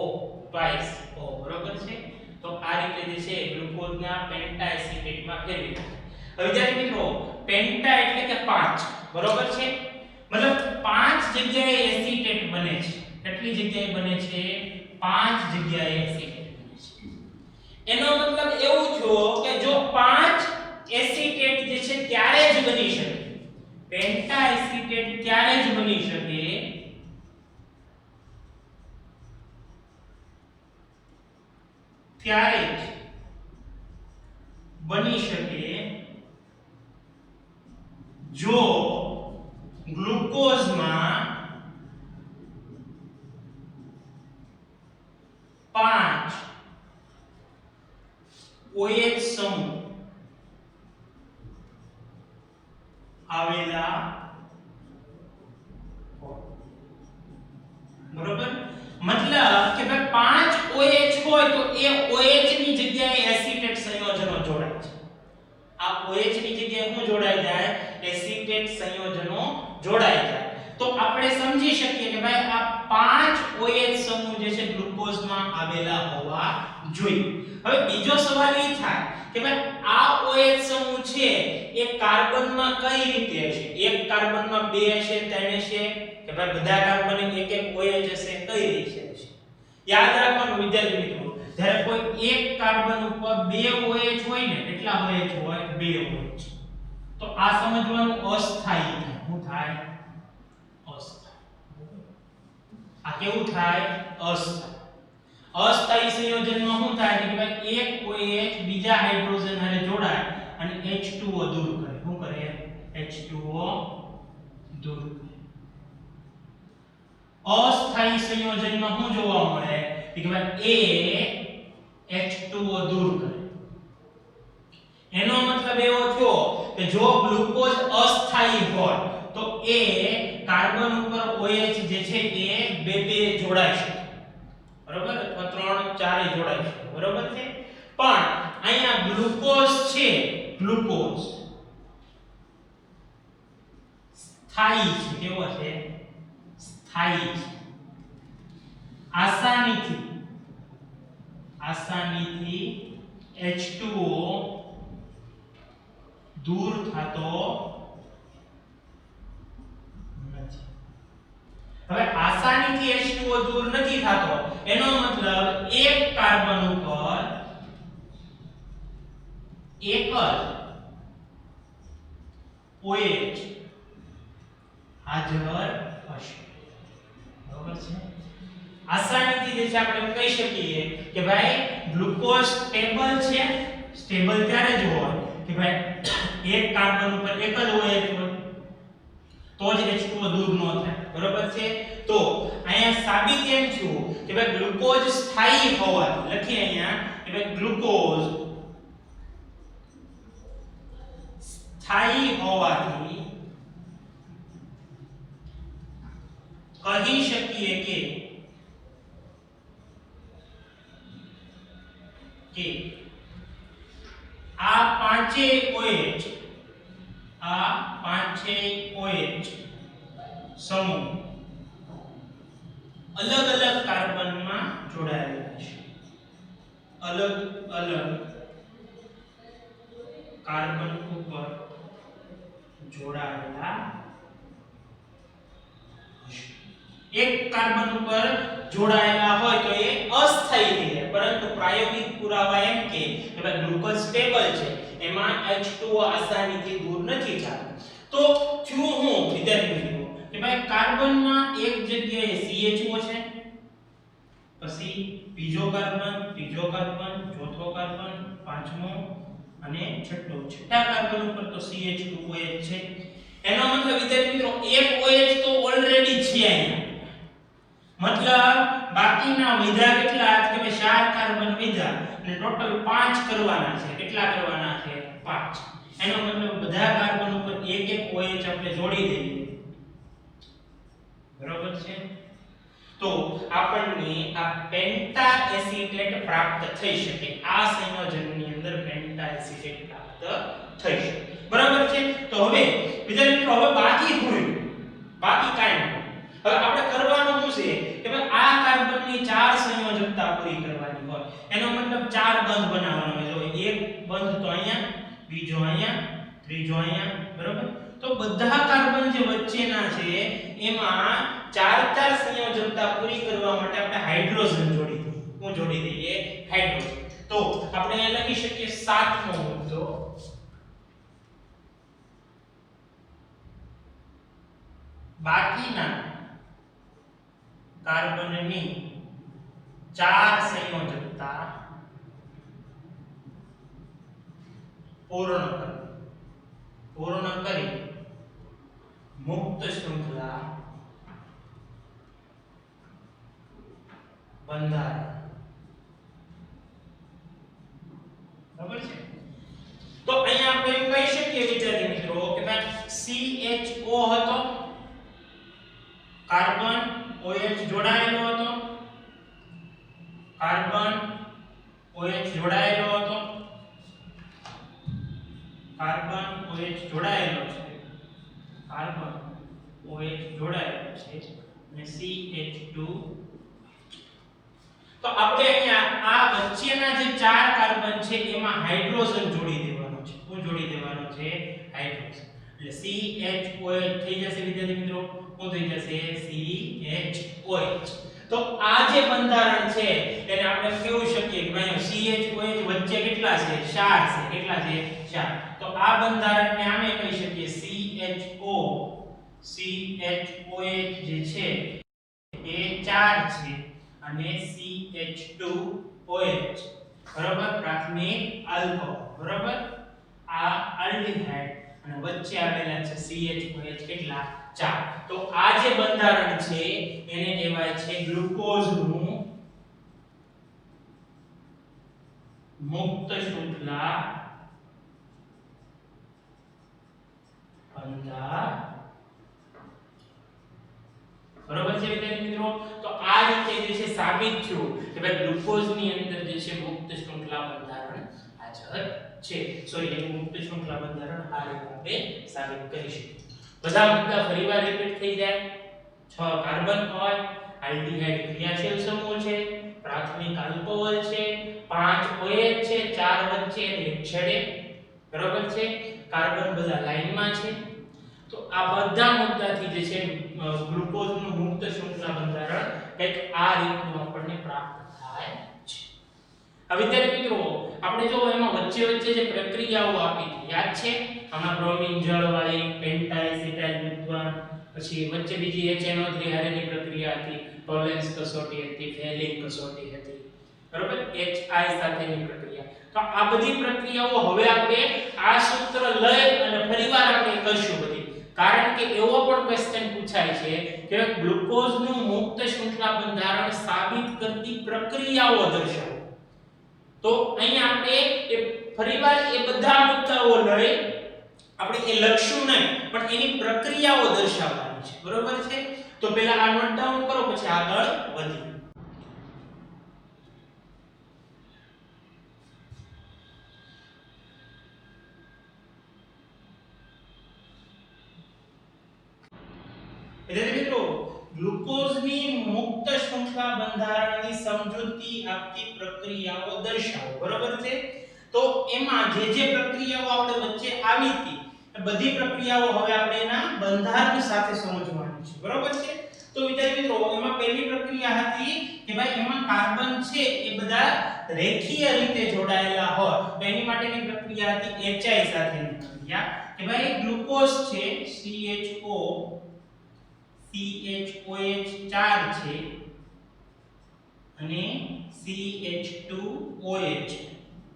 twice O. બરોબર છે? તો આ રીતે જે છે ગ્લુકોઝના પેન્ટા એસિટેટમાં ફેરવી નાખે. હવે વિદ્યાર્થી મિત્રો પેન્ટા એટલે કે 5. બરોબર છે? મતલબ 5 જગ્યાએ એસિટેટ બને છે. કેટલી જગ્યાએ બને છે? 5 જગ્યાએ એસિટેટ બને છે. એનો મતલબ એવું થયો કે જો 5 એસિટેટ જે છે ત્યારે જ બની શકે. પેન્ટા એસિટેટ ત્યારે જ બની શકે ત્યારે જ બની શકે જો ગ્લુકોઝમાં 5 OH સમૂહ આવેલા બરોબર. મતલબ કે ભાઈ 5 OH હોય તો એ OH ની જગ્યાએ એસિટેટ સંયોજનો જોડાય છે. આ OH ની જગ્યાએ શું જોડાઈ જાય? એસિટેટ સંયોજનો જોડાઈ જાય. તો આપણે સમજી શકીએ કે ભાઈ આ 5 OH સમૂહ જે છે ગ્લુકોઝમાં આવેલા હોવા જોઈએ. હવે બીજો સવાલ એ થાય કે ભાઈ આ OH સમૂહ છે એ કાર્બનમાં કઈ રીતે હશે? એક કાર્બનમાં 2 હશે, 3 હશે કે ભાઈ બધા કાર્બન એક એક OH હશે? કઈ રીતે હશે? યાદ રાખવાનું વિદ્યાર્થી મિત્રો, જ્યારે કોઈ એક કાર્બન ઉપર 2 OH હોય ને, કેટલા OH હોય? 2 OH. તો આ સમજવાનું અસ્થાયી થાય. શું થાય? અસ્થાયી. આ કેવું થાય? અસ્થાયી. અસ્થાયી સંયોજનમાં શું થાય કે ભાઈ એક OH બીજા હાઇડ્રોજન હારે જોડાય અને H2O દૂર કરે. શું કરે? H2O દૂર કરે. અસ્થાયી સંયોજનમાં શું જોવા મળે કે ભાઈ A H2O દૂર કરે. એનો મતલબ એવો થયો કે જો ગ્લુકોઝ અસ્થાયી હોય તો એ કાર્બન ઉપર OH જે છે એ બે જોડાઈ શકે. બરોબર? અથવા 3 4 જોડાઈ શકે. બરોબર છે? પણ અહીંયા ગ્લુકોઝ છે, ગ્લુકોઝ સ્થાયી છે. કેવો છે? સ્થાયી છે. આસાનીથી H2O દૂર થતો નથી. હવે આસાનીથી H2O દૂર નથી થતો એનો મતલબ એક કાર્બન ઉપર એક જ OH હાજર હશે. બરાબર છે? આસાનીથી જે છે આપણે કહી શકીએ કે ભાઈ ગ્લુકોઝ સ્ટેબલ છે. સ્ટેબલ ત્યારે જ હોય કે ભાઈ એક કાર્બન ઉપર એક જ OH હોય તો જ H2O દૂર ન થાય. બરાબર છે? તો અહીંયા સાબિત એમ થયું કે ભાઈ ગ્લુકોઝ સ્થાયી હોવાથી, લખીએ અહીંયા કે ભાઈ ગ્લુકોઝ સ્થાયી હોવાથી કહી શકીએ કે આ પાંચેય OH સમૂહ અલગ અલગ કાર્બનમાં જોડાયેલા છે. અલગ અલગ કાર્બન ઉપર જોડાયેલા હશે. એક કાર્બન ઉપર જોડાયેલા હોય તો એ અસ્થાયી થઈ જાય, પરંતુ પ્રાયોગિક પુરાવા એમ કે ભાઈ ગ્લુકોઝ સ્ટેબલ છે, એમાં H2O આસાનીથી દૂર નથી થતું. તો થયું હું વિદ્યાર્થી મિત્રો કે ભાઈ કાર્બનમાં એક જગ્યાએ CHO છે, પછી બીજો કાર્બન, ત્રીજો કાર્બન, ચોથો કાર્બન, પાંચમો અને છઠ્ઠા કાર્બન ઉપર તો CH2OH છે. એનો મતલબ વિદ્યાર્થી મિત્રો એક OH તો ઓલરેડી છે અહીંયા. મતલબ બાકીના વિધા કેટલા કે ભાઈ 4 કાર્બન વિધા અને ટોટલ 5 કરવાના છે. કેટલા કરવાના છે? 5. એનો મતલબ બધા કાર્બન ઉપર એક એક OH આપણે જોડી દઈએ. બરોબર છે? તો આપણને આ પેન્ટા એસિટેટ પ્રાપ્ત થઈ શકે. આ સંયોજનની અંદર પેન્ટા એસિટેટ પ્રાપ્ત થઈ શકે. બરાબર છે? તો હવે વિદ્યાર્થી મિત્રો હવે બાકી શું? બાકી કાંઈ નહીં. હવે આપણે કરવાનું શું છે કે ભાઈ આ કાર્બનની 4 સંયોજકતા પૂરી કરવાની હોય. એનો મતલબ 4 બંધ બનાવવાનો હોય. જો એક બંધ તો અહીંયા, બીજો અહીંયા, ત્રીજો અહીંયા, બરાબર? તો બધા કાર્બન જે વચ્ચેના છે એમાં ચાર ચાર સંયોજકતા પૂરી કરવા માટે આપણે હાઇડ્રોજન જોડી દઈએ. હું જોડી દઈએ હાઇડ્રોજન. તો આપણે અહીંયા લખી શકીએ સાતમો મુદ્દો બાકીના કાર્બનની ચાર સંયોજકતા પૂર્ણ કરી મુક્ત શૃંખલા બંધારણ. બરાબર છે? તો અહીંયા આપણે એમ કહી શકીએ વિદ્યાર્થી મિત્રો કે ભાઈ CHO હતો, કાર્બન OH જોડાયેલો હતો, કાર્બન OH જોડાયેલો હતો, કાર્બન OH જોડાયેલો છે, કાર્બન OH જોડાયેલો છે અને CH2. તો આપણે અહીંયા આ વચ્ચેના જે ચાર કાર્બન છે એમાં હાઇડ્રોજન જોડી દેવાનો છે. શું જોડી દેવાનો છે? હાઇડ્રોજન. એટલે CHOH થઈ જશે વિદ્યાર્થી મિત્રો. શું થઈ જશે? CHOH. તો આ જે બંધારણ છે એને આપણે કેવું શકીએ કે ભાઈ CHOH વચ્ચે કેટલા છે? 4 છે. કેટલા છે? 4. તો આ બંધારણને આમે કહી શકીએ CHOH જે છે એ 4 છે અને CH2OH બરાબર પ્રાથમિક આલ્કોહોલ બરાબર આ આલ્ડીહાઇડ અને વચ્ચે આવેલા છે CHOH કેટલા? 4. તો આ જે બંધારણ છે એને કહેવાય છે ગ્લુકોઝનું મુક્ત શૃંખલા બંધારણ. બરોબર છે વિદ્યાર્થી મિત્રો. તો આ રીતે જે છે સાબિત થયું કે ભાઈ ગ્લુકોઝની અંદર જે છે મુક્ત શૃંખલા બંધારણ હાજર છે. સોરી એનું મુક્ત શૃંખલા બંધારણ આ રીતે આપણે સાબિત કરી શકીએ. બધા મુદ્દા ફરીવાર રિપીટ થઈ જાય. 6 કાર્બન હોય, આલ્ડીહાઇડ ક્રિયાશીલ સમૂહ છે, પ્રાથમિક આલ્કોહોલ છે, 5 OH છે, 4 વચ્ચે અને એક છેડે. બરોબર છે? કાર્બન બધા લાઈનમાં છે. તો આ બધા મુદ્દાથી જે છે ગ્લુકોઝનું મુક્ત શૃંખલા બંધારણ કંઈક આ રીતનું આપણને પ્રાપ્ત થાય છે. હવે વિદ્યાર્થી મિત્રો આપણે જો એમાં વચ્ચે વચ્ચે જે પ્રક્રિયાઓ આપી હતી યાદ છે? આમાં બ્રોમિન જળવાળી, પેન્ટાઇસિટાઇલ વિદ્વાન, પછી વચ્ચે બીજી HNO3 હારેની પ્રક્રિયા હતી, ટોલેન્સ કસોટી હતી, ફેલિંગ કસોટી હતી. બરોબર? HI સાથેની પ્રક્રિયા. તો આ બધી પ્રક્રિયાઓ હવે આપણે આ સૂત્ર લઈ અને ફરીવાર આપણે કરશું બધી. કારણ કે એવો પણ ક્વેશ્ચન પૂછાય છે કે ગ્લુકોઝનું મુક્ત શૃંખલા બંધારણ સાબિત કરતી પ્રક્રિયાઓ દર્શાવો. તો અહીંયા આપણે એ ફરીવાર એ બધા મુદ્દાઓ લઈ આપણે એ લખશું નહીં પણ એની પ્રક્રિયાઓ દર્શાવવાની છે. બરોબર છે? તો પહેલા આ નોટ ડાઉન કરો પછી આગળ વધીએ. એટલે મિત્રો ગ્લુકોઝની મુક્ત શૃંખલા બંધારણની સમજૂતી આપતી પ્રક્રિયાઓ દર્શાવો. બરોબર છે? તો એમાં જે પ્રક્રિયાઓ આપણે વચ્ચે આવી હતી એ બધી પ્રક્રિયાઓ હવે આપણે એના બંધારણ સાથે સમજવાની છે. બરોબર છે? તો વિદ્યાર્થી મિત્રો એમાં પહેલી પ્રક્રિયા હતી કે ભાઈ એમાં કાર્બન છે એ બધા રેખીય રીતે જોડાયેલા હોય તો એની માટેની પ્રક્રિયા હતી HI સાથેની પ્રક્રિયા કે ભાઈ ગ્લુકોઝ છે CHOH 4 છે અને CH2OH.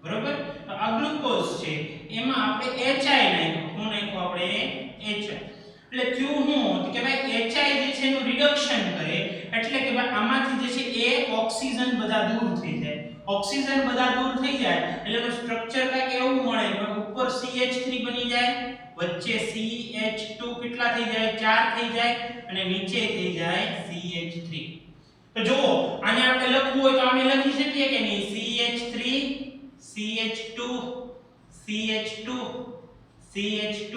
બરોબર? તો આ ગ્લુકોઝ છે એમાં આપણે HI નાખ્યું. શું નાખ્યું આપણે? HI. એટલે થયું હું કે ભાઈ HI જે છે એનું રિડક્શન કરે એટલે કે ભાઈ આમાંથી જે છે એ ઓક્સિજન બધા દૂર થઈ જાય. ઓક્સિજન બધા દૂર થઈ જાય એટલે તો સ્ટ્રક્ચર કાંઈક એવું મળે કે ઉપર CH3 બની જાય, વચ્ચે CH2 કેટલા થઈ જાય? 4 થઈ જાય અને નીચે થઈ જાય CH3. તો જો આને આપણે લખવું હોય તો આપણે લખી શકીએ કે નહીં? CH3 CH2 CH2 CH2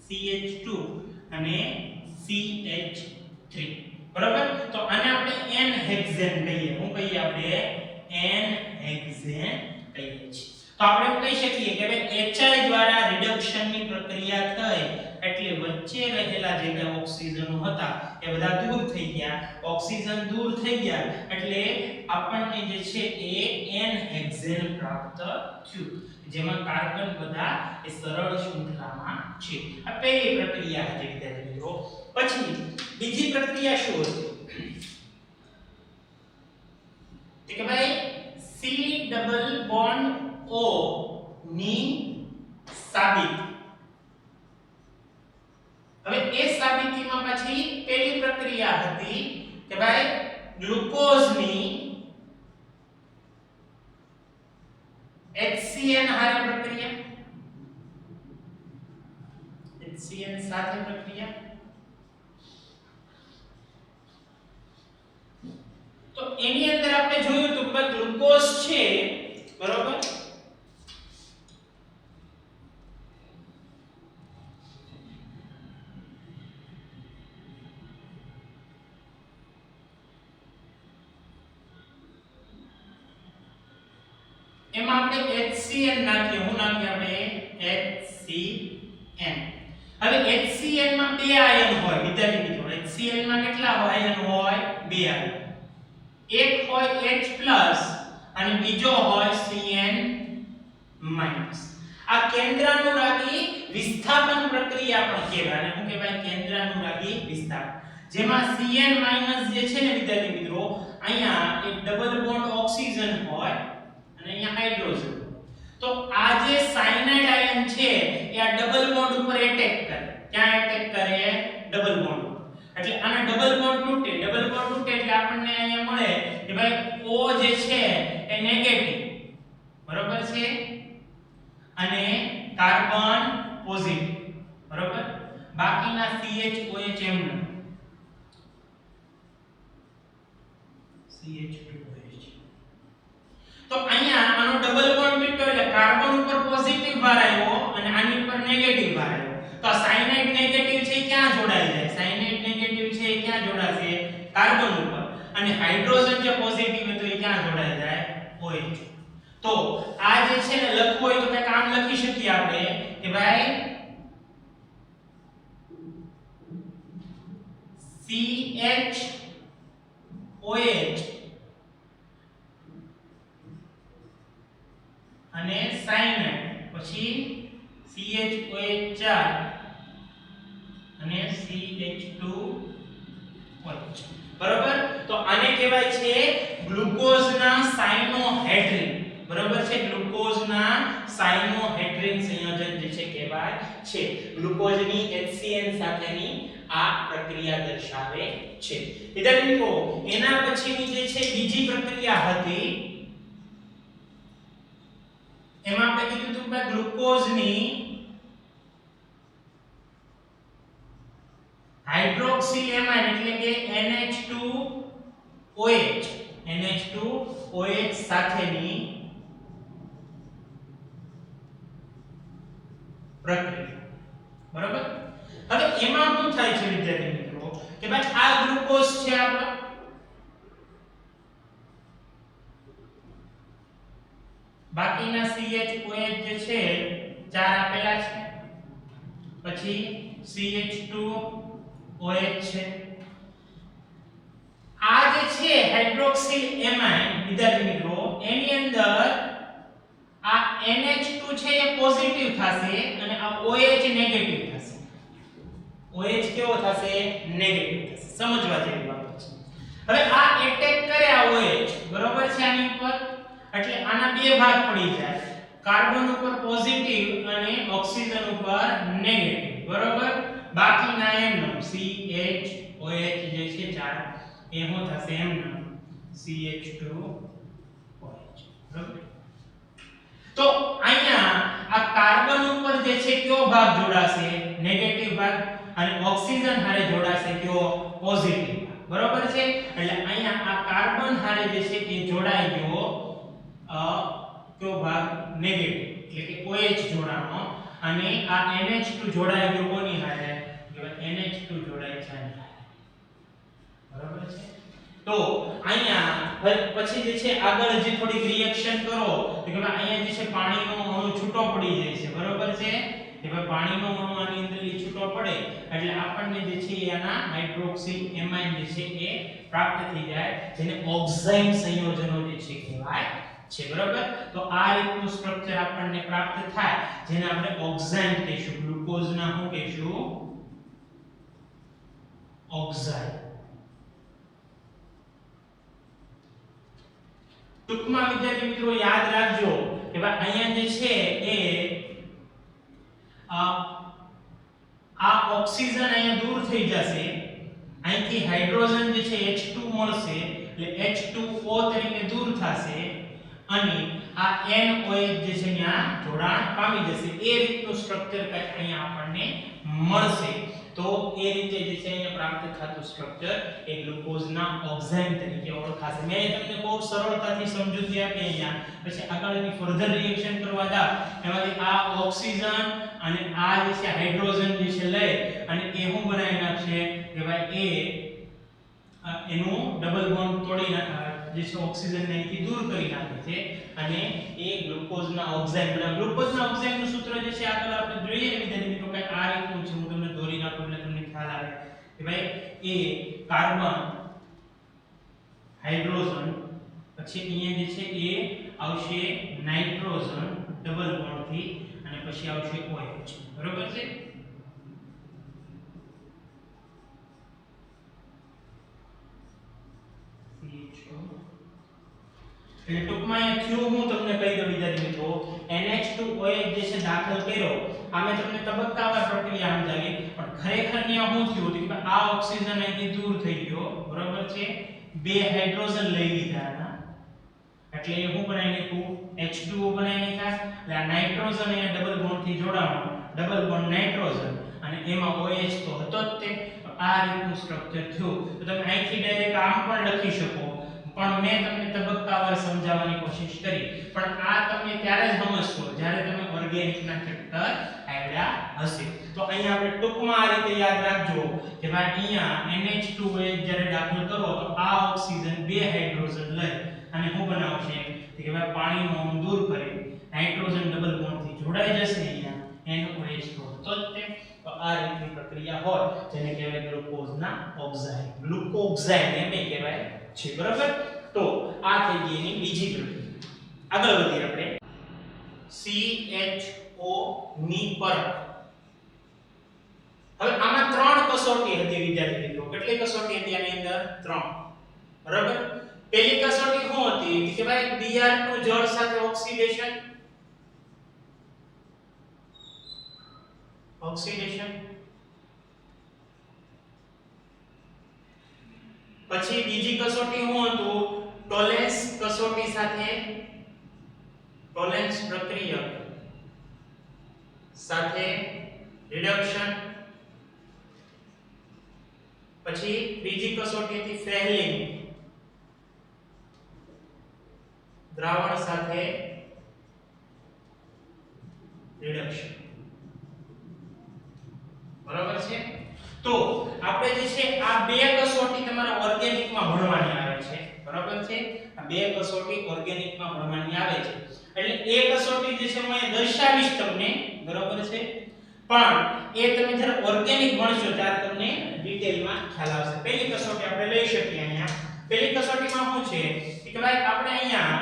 CH2 અને CH3. બરાબર? તો આને આપણે n હેક્સેન કહીએ. શું કહીએ આપણે? n હેક્સેન કહીએ છીએ. તો તો આપણે એમ કહી શકીએ કે ભાઈ HI દ્વારા રિડક્શનની પ્રક્રિયા થઈ એટલે વચ્ચે રહેલા જે કે ઓક્સિજનો હતા એ બધા દૂર થઈ ગયા. ઓક્સિજન દૂર થઈ ગયા એટલે આપણને જે છે એ n હેક્ઝેન પ્રાપ્ત થયું, જેમાં કાર્બન બધા એ સરળ શૃંખલામાં છે. આ પહેલી પ્રક્રિયા હતી વિદ્યાર્થી મિત્રો. પછી બીજી પ્રક્રિયા શું હતી કે ભાઈ C ડબલ બોન્ડ O ની સાબિતી. હવે એ સાબિતીમાં પછી પહેલી પ્રક્રિયા હતી કે ભાઈ ગ્લુકોઝની HCN હારે પ્રક્રિયા, HCN સાથે પ્રક્રિયા. તો એની અંદર આપણે જોયું તો કે ગ્લુકોઝ છે બરોબર, એમાં આપણે HCN નાખ્યું. હું નાખ્યું આપણે HCN. હવે HCN માં બે આયન હોય વિદ્યાર્થી મિત્રો. HCN માં કેટલા આયન હોય? બે આયન. એક હોય H+ અને બીજો હોય Cn-. આ કેન્દ્રાનુરાગી વિસ્થાપન પ્રક્રિયા પણ કહેવાય. અને શું કહેવાય? કેન્દ્રાનુરાગી વિસ્થાપન. જેમાં Cn- જે છે ને વિદ્યાર્થી મિત્રો, અહીંયા એક ડબલ બોન્ડ ઓક્સિજન હોય અને અહીંયા હાઇડ્રોજન. તો આ જે સાયનાઇડ આયન છે એ આ ડબલ બોન્ડ ઉપર એટેક કરે. ક્યાં એટેક કરે? ડબલ બોન્ડ ઉપર. એટલે આના ડબલ બોન્ડ તૂટે. ડબલ બોન્ડ તૂટે એટલે આપણને અહીંયા મળે કે ભાઈ O જે છે એ નેગેટિવ બરોબર છે અને કાર્બન પોઝિટિવ બરોબર. બાકીના CH OH એમનું CH2OH. તો અહીંયા આનો ડબલ બોન્ડ તૂટ્યો એટલે કાર્બન ઉપર પોઝિટિવ ભાર આવ્યો અને આની ઉપર નેગેટિવ ભાર આવ્યો. તો આ સાયનાઇડ નેગેટિવ છે ક્યાં જોડાઈ જાય? સાયનાઇડ નેગેટિવ છે ક્યાં જોડાશે? કાર્બન ઉપર. અને હાઇડ્રોજન જે પોઝિટિવ હતો એ ક્યાં જોડાઈ જાય? OH. તો આ જે છે ને લખવું હોય તો કંઈક આમ લખી શકીએ આપણે કે ભાઈ CHOH અને સાયનાઇડ પછી CHOH4 અને CH2OH બરોબર. તો આને કહેવાય છે ગ્લુકોઝના સાયનોહેડ્રિન બરોબર છે. ગ્લુકોઝના સાયનોહેડ્રિન સંયોજન જે છે કહેવાય છે. ગ્લુકોઝની HCN સાથેની આ પ્રક્રિયા દર્શાવે છે. વિદ્યાર્થી મિત્રો, એના પછીની જે છે બીજી પ્રક્રિયા હતી એમાં આપણે કીધું હતું કે ગ્લુકોઝની હાઇડ્રોક્સિલ એમાઇન એટલે કે NH2OH સાથેની પ્રક્રિયા બરોબર. હવે એમાં શું થાય છે વિદ્યાર્થી મિત્રો કે ભાઈ આ ગ્લુકોઝ છે આપણો, બાકીના CHOH જે છે ચાર આપેલા છે, પછી CH2OH છે. આ જે છે હાઇડ્રોક્સિલ એમાઇન વિદ્યાર્થી મિત્રો એની અંદર આ NH2 છે એ પોઝિટિવ થશે અને આ OH નેગેટિવ થશે. OH કેવો થશે? નેગેટિવ થશે. સમજવા જેવી વાત છે. હવે આ એટેક કરે આ OH બરોબર છે આની ઉપર એટલે આના બે ભાગ પડી જાય. કાર્બન ઉપર પોઝિટિવ અને ઓક્સિજન ઉપર નેગેટિવ બરોબર. બાકીના એમનું CHOH જે છે ચાર એ શું થશે? એમનું CH2OH બરોબર. તો અહીંયા આ કાર્બન ઉપર જે છે કયો ભાગ જોડાશે? નેગેટિવ ભાગ. અને ઓક્સિજન હારે જોડાશે કયો? પોઝિટિવ બરોબર છે. એટલે અહીંયા આ કાર્બન હારે જે છે એ જોડાઈ ગયો કયો ભાગ? નેગેટિવ એટલે કે OH જોડાણો. અને આ NH2 જોડાઈ ગયો કોની હારે? કે NH2 જોડાય છે આની હારે બરોબર છે. તો અહીંયા પછી જે છે આગળ જે થોડી રિએક્શન કરો તો કે અહીંયા જે છે પાણીનો અણુ છૂટો પડી જાય છે, બરોબર છે કે ભાઈ પાણીનો અણુ આની અંદર છૂટો પડે એટલે આપણને જે છે આના હાઇડ્રોક્સિલ એમાઇન જે છે એ પ્રાપ્ત થઈ જાય, જેને ઓક્સાઇડ સંયોજનો જે છે કહેવાય છે, બરોબર। તો આ રીતનું સ્ટ્રક્ચર આપણને પ્રાપ્ત થાય જેને આપણે ઓક્સાઇડ કહીશું, ગ્લુકોઝના શું કહીશું, ઓક્સાઇડ। ટૂંકમાં વિદ્યાર્થી મિત્રો યાદ રાખજો કે ભાઈ અહીંયા જે છે એ આ ઓક્સિજન અહીંયા દૂર થઈ જશે, અહીંથી હાઇડ્રોજન જે છે H2 મળશે એટલે H2O તરીકે દૂર થશે અને આ NOH જે છે ત્યાં જોડાણ પામી જશે, એ રીતનું સ્ટ્રક્ચર કંઈક અહીંયા આપણને મળશે। તો એ રીતે જે છે અહીંયા પ્રાપ્ત થતું સ્ટ્રક્ચર એ ગ્લુકોઝના ઓક્સાઇડ તરીકે ઓળખાશે। મેં તમને બહુ સરળતાથી સમજૂતી આપી અહીંયા, પછી આગળની ફર્ધર રિએક્શન કરવા જાવ એમાંથી આ ઓક્સિજન અને આ જે છે હાઇડ્રોજન જે છે લઈ અને એ શું બનાવી નાખશે કે ભાઈ એનું ડબલ બોન્ડ તોડી જે છે ઓક્સિજન ને અહીંથી દૂર કરી નાખે છે અને એ ગ્લુકોઝના ઓક્સાઇડ બને। ગ્લુકોઝના ઓક્સાઇડનું સૂત્ર જે છે આગળ આપણે જોઈએ ને વિદ્યાર્થી મિત્રો કંઈક આ રીતનું છે, હું તમને દોરી નાખું એટલે તમને ખ્યાલ આવે કે ભાઈ એ કાર્બન હાઇડ્રોજન પછી અહીંયા જે છે એ આવશે નાઇટ્રોજન ડબલ બોન્ડ થી અને પછી આવશે OH, બરોબર છે। એટલે ટૂંકમાં એ થયું હું તમને કહી દઉં વિદ્યાર્થી મિત્રો, NH2OH જે છે દાખલ કર્યો આમે તમને તબક્કાવાર પ્રક્રિયા સમજાવી પણ ખરેખર ત્યાં શું થયું હતું કે આ ઓક્સિજન અહીંથી દૂર થઈ ગયો, બરોબર છે, બે હાઇડ્રોજન લઈ લીધા આના એટલે એ શું બનાવી નાખ્યું H2O બનાવી નાખ્યા એટલે આ નાઇટ્રોજન અહીંયા ડબલ બોન્ડ થી જોડાણો, ડબલ બોન્ડ નાઇટ્રોજન અને એમાં OH તો હતો જ તે, આ રીતનું સ્ટ્રક્ચર થયું। તો તમે અહીંથી ડાયરેક્ટ આમ પણ લખી શકો પણ મેં તમને તબક્કાવાર સમજાવવાની કોશિશ કરી, પણ આ તમે ત્યારે જ સમજશો જ્યારે તમે ઓર્ગેનિકના ચેપ્ટર આવ્યા હશે। તો અહીંયા આપણે ટૂંકમાં આ રીતે યાદ રાખજો કે ભાઈ અહીંયા NH2OH જ્યારે દાખલ કરો તો આ ઓક્સિજન બે હાઇડ્રોજન લઈ અને શું બનાવશે કે ભાઈ પાણીનો અણુ દૂર કરી નાઇટ્રોજન ડબલ બોન્ડ થી જોડાઈ જશે, અહીંયા NOH તો હતો જ તે। તો આ રીતની પ્રક્રિયા હોય જેને કહેવાય ગ્લુકોઝના ઓક્સાઇડ, ગ્લુકોક્સાઇડ એમ કહેવાય છે, બરાબર। તો આ થઈ ગઈ એની બીજી પ્રક્રિયા। આગળ વધીએ આપણે CHO ની પરત। હવે આમાં ત્રણ કસોટી હતી વિદ્યાર્થી મિત્રો, કેટલી કસોટી હતી આની અંદર? ત્રણ, બરાબર। પહેલી કસોટી શું હતી કે ભાઈ Br2 જળ સાથે ઓક્સિડેશન, પછી બીજી કસોટી શું હતું ટોલેન્સ કસોટી સાથે, ટોલેન્સ પ્રક્રિયા સાથે રિડક્શન, પછી બીજી કસોટી હતી ફેહલિંગ દ્રાવણ સાથે રિડક્શન, બરાબર છે। તો આપણે જે છે આ બે કસોટી તમારા ઓર્ગેનિકમાં ભણવાની આવે છે, બરાબર છે, આ બે કસોટી ઓર્ગેનિકમાં ભણવાની આવે છે એટલે એ કસોટી જે છે હું અહીં દર્શાવીશ તમને, બરાબર છે, પણ એ તમે જ્યારે ઓર્ગેનિક ભણશો ત્યારે તમને ડિટેલમાં ખ્યાલ આવશે। પહેલી કસોટી આપણે લઈ શકીએ અહીંયા, પહેલી કસોટીમાં શું છે કે ભાઈ આપણે અહીંયા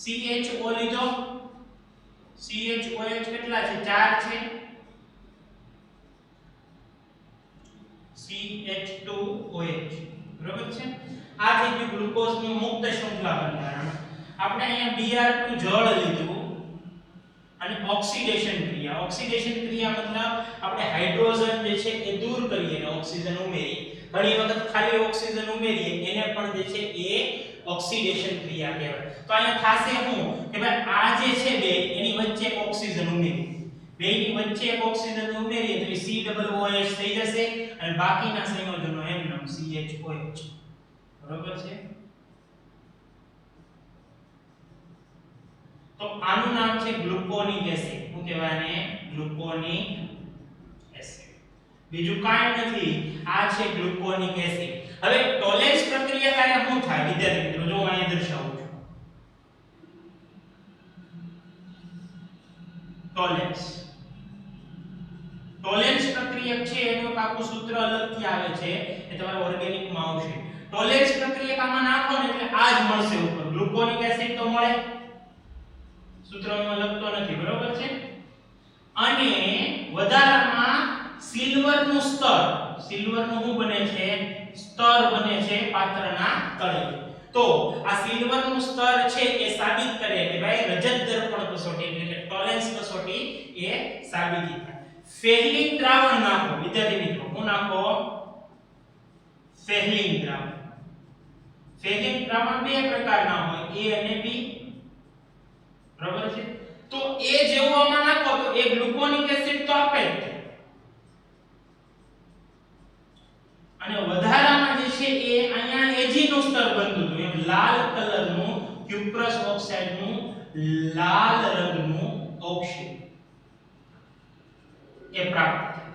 CHO લીધો, CHOH કેટલા છે? 4 છે, CH2OH, બરાબર છે। આ થઈ ગયું ગ્લુકોઝનું મુક્ત શૃંખલા બંધારણ। આપણે અહીંયા Br2 જળ લીધું અને ઓક્સિડેશન ક્રિયા, ઓક્સિડેશન ક્રિયા મતલબ આપણે હાઇડ્રોજન જે છે એ દૂર કરીએ અને ઓક્સિજન ઉમેરી, ઘણી વખત ખાલી ઓક્સિજન ઉમેરીએ એને પણ જે છે એ ઓક્સિડેશન ક્રિયા કહેવાય। તો અહીંયા થાશે શું કે ભાઈ આ જે છે બે એની વચ્ચે ઓક્સિજન ઉમેરી, બેની વચ્ચે એક ઓક્સિજન ઉમેરીએ તો COOH થઈ જશે અને બાકીના સંયોજનો એમનું CHOH, બરાબર છે। તો આનું નામ છે ગ્લુકોનિક એસિડ, શું કહેવાય ને? ગ્લુકોનિક એસિડ, બીજું કાંઈ નથી, આ છે ગ્લુકોનિક એસિડ। હવે ટોલેન્સ પ્રક્રિયા કારણે શું થાય વિદ્યાર્થી મિત્રો, જો હું અહીંયા દર્શાવું છું ટોલેન્સ ટોલેન્સ પ્રક્રિયા છે એનું એક આખું સૂત્ર અલગથી આવે છે, એ તમારા ઓર્ગેનિક માં આવશે. ટોલેન્સ પ્રક્રિયા આમાં નાખો ને એટલે આ જ મળશે ઉપર, ગ્લુકોનિક એસિડ તો મળે, સૂત્રમાં લખતો નથી, બરોબર છે. અને વધારામાં સિલ્વર નું સ્તર, સિલ્વર નું શું બને છે, સ્તર બને છે પાત્રના તળે. તો આ સિલ્વર નું સ્તર છે એ સાબિત કરે કે ભાઈ રજત દર્પણ કસોટી એટલે કે ટોલેન્સ કસોટી એ સાબિતી થાય. ફેહલિંગ દ્રાવણ નાખો વિદ્યાર્થી મિત્રો, હું નાખો ફેહલિંગ દ્રાવણ. ફેહલિંગ દ્રાવણ બે પ્રકારના હોય, A અને B, બરાબર છે. તો એ જેવું આમાં નાખો તો એ ગ્લુકોનિક એસિડ તો આપે જ, અને વધારામાં જે છે એ અહીંયા Ag નું સ્તર બનતું હતું, એમ લાલ કલરનું ક્યુપ્રસ ઓક્સાઇડ નું લાલ રંગનું ઓક્સાઇડ એ પ્રાપ્ત થાય.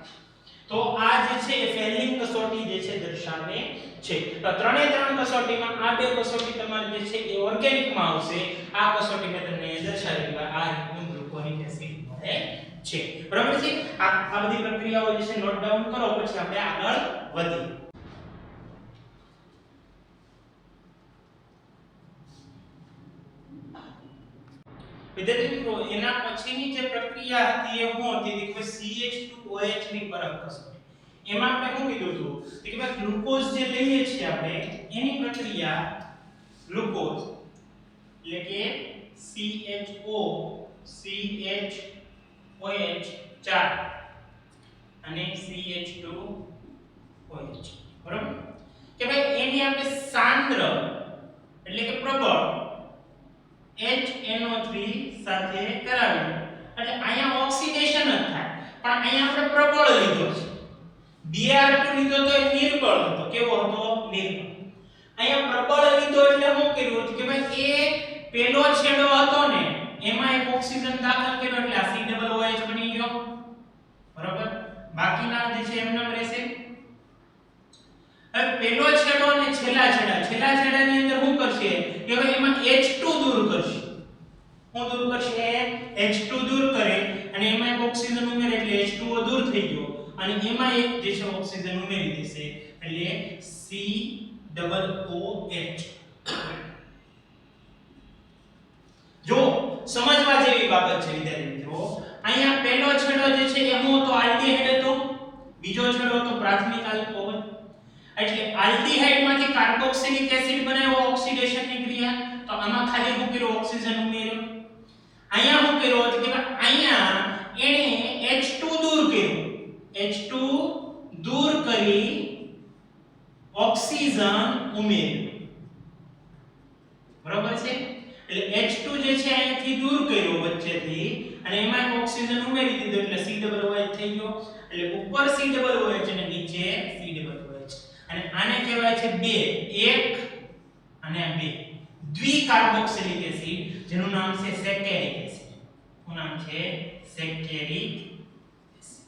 તો આ જે છે એ ફેહલિંગ કસોટી જે છે દર્શાવે છે. તો ત્રણે ત્રણ કસોટીમાં આ બે કસોટી તમારે જે છે એ ઓર્ગેનિક માં આવશે. આ કસોટી મેં તમને દર્શાવી આ રીતનું ગ્લુકોનિક એસિડ મળે છે, બરાબર છે. આ બધી પ્રક્રિયાઓ જે છે નોટ ડાઉન કરો, પછી આપણે આગળ વધીએ. વિદ્યાર્થી મિત્રો, એના પછીની જે પ્રક્રિયા હતી એ શું હતી કે CH2OH ની પરખ કસોટી. એમાં આપણે શું કીધું હતું કે ભાઈ ગ્લુકોઝ જે લઈએ છીએ આપણે એની પ્રક્રિયા ગ્લુકોઝ એટલે કે CHO CHOH 4 અને CH2OH, બરાબર કે ભાઈ એની આપણે સાંદ્ર એટલે કે પ્રબળ HNO3 સાથે કરાવ્યું એટલે અહીંયા ઓક્સિડેશન જ થાય, પણ અહીંયા આપણે પ્રબળ લીધો છે. Br2 લીધો તો એ નિર્બળ હતો, કેવો હતો, નિર્બળ. અહીંયા પ્રબળ લીધો એટલે શું કર્યું કે ભાઈ એ પેલો છેડો હતો ને એમાં એક ઓક્સિજન દાખલ કર્યો એટલે આ COOH બની ગયો, બરાબર. બાકીના જે છે એમનેમ રહેશે. હવે પેલો છેડો અને છેલ્લા છેડાની અંદર શું કરશે કે ભાઈ એમાં H2 દૂર કરશે. શું દૂર કરશે, H2 દૂર કરે અને એમાં એક ઓક્સિજન ઉમેરે એટલે H2O દૂર થઈ ગયો અને એમાં એક જે છે ઓક્સિજન ઉમેરી દેશે એટલે COOH. જો સમજવા જેવી બાબત છે વિદ્યાર્થી મિત્રો, અહીંયા પહેલો છેડો જે છે એ શું હતો, આલ્ડીહાઇડ હતો, બીજો છેડો હતો પ્રાથમિક આલ્કોહોલ. એટલે આલ્ડીહાઇડ માંથી કાર્બોક્સિલિક એસિડ બનાવ્યો ઓક્સિડેશનની ક્રિયા, તો આમાં ખાલી શું કર્યું, ઓક્સિજન ઉમેર્યો. અહીંયા શું કર્યો કે અહીંયા એને H2 દૂર કર્યો, H2 દૂર કરી ઓક્સિજન ઉમેર્યો, બરાબર છે. એટલે H2 જે છે અહીંથી દૂર કર્યો વચ્ચેથી અને એમાં એક ઓક્સિજન ઉમેરી દીધો એટલે COOH થઈ ગયો. એટલે ઉપર COOH અને નીચે COOH. અને આને કહેવાય છે બે, એક અને બે દ્વિકાર્બોક્સિલિક એસિડ, જેનું નામ છે સેકેરિક એસિડ. શું નામ છે, સેકેરિક એસિડ.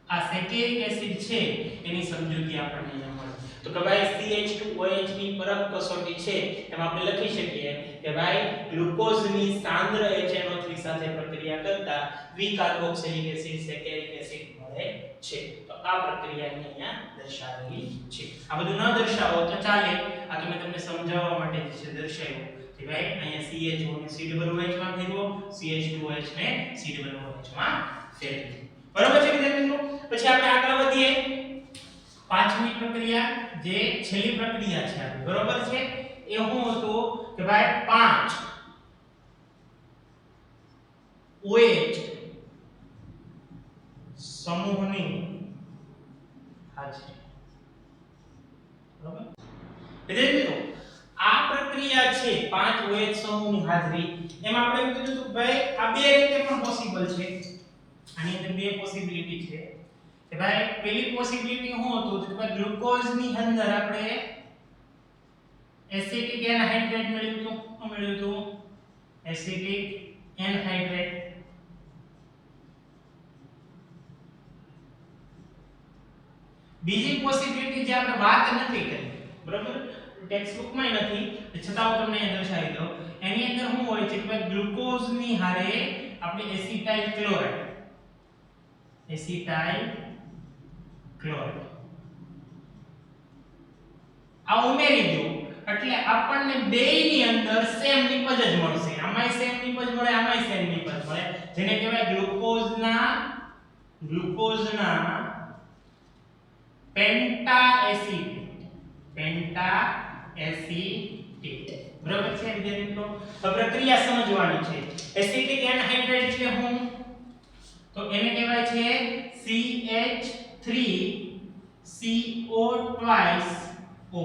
આ સેકેરિક એસિડ છે એની સમજૂતી આપણને અહીંયા મળે. તો કે ભાઈ CH2OH ની પરખ કસોટી છે એમાં આપણે લખી શકીએ કે ભાઈ ગ્લુકોઝની સાંદ્ર HNO3 સાથે પ્રક્રિયા કરતા દ્વિકાર્બોક્સિલિક એસિડ સેકેરિક એસિડ મળે છે. તો આ પ્રક્રિયા અહીંયા દર્શાવેલી છે. આ બધું ન દર્શાવો તો ચાલે, આ તો મેં તમને સમજાવવા માટે જે છે દર્શાવ્યું કે ભાઈ અહીંયા CHO ને COOH માં ફેરવો, CH2OH ને COOH માં ફેરવો, બરાબર છે વિદ્યાર્થી મિત્રો. પછી આપણે આગળ વધીએ. પાંચમી પ્રક્રિયા જે છેલ્લી પ્રક્રિયા છે આપણી, બરાબર છે, એ શું હતું કે ભાઈ 5 OH સમૂહની હાજરી, બરાબર. વિદ્યાર્થી મિત્રો, આ પ્રક્રિયા છે 5 OH સમૂહની હાજરી, એમાં આપણે કીધું કે ભાઈ આ બે રીતે પણ પોસિબલ છે. આની અંદર બે પોસિબિલિટી છે કે ભાઈ પહેલી પોસિબિલિટી શું હતું કે ભાઈ ગ્લુકોઝની અંદર આપણે એસિટિક એનહાઇડ્રેટ મળ્યું હતું. શું મળ્યું હતું, એસિટિક એનહાઇડ્રેટ. બીજી પોસિબિલિટી જે આપણે વાત નથી કરી, બરોબર, ટેક્સ્ટ બુકમાં નથી, છતાં હું તમને અહીં દર્શાવી દઉં. એની અંદર શું હોય છે કે ગ્લુકોઝ ની હારે આપણે એસિટાઇલ ક્લોરાઇડ આ ઉમેરી દો એટલે આપણને બેયની અંદર સેમ નિપજ જ મળશે. આમાંય સેમ નિપજ મળે, આમાંય સેમ નિપજ મળે, જેને કહેવાય ગ્લુકોઝના પેન્ટા એસિટેટ. બરાબર છે વિદ્યાર્થી મિત્રો? હવે પ્રક્રિયા સમજવાની છે. એસિટિક એનહાઇડ્રેટ એટલે શું? તો એને કહેવાય છે CH3CO2O.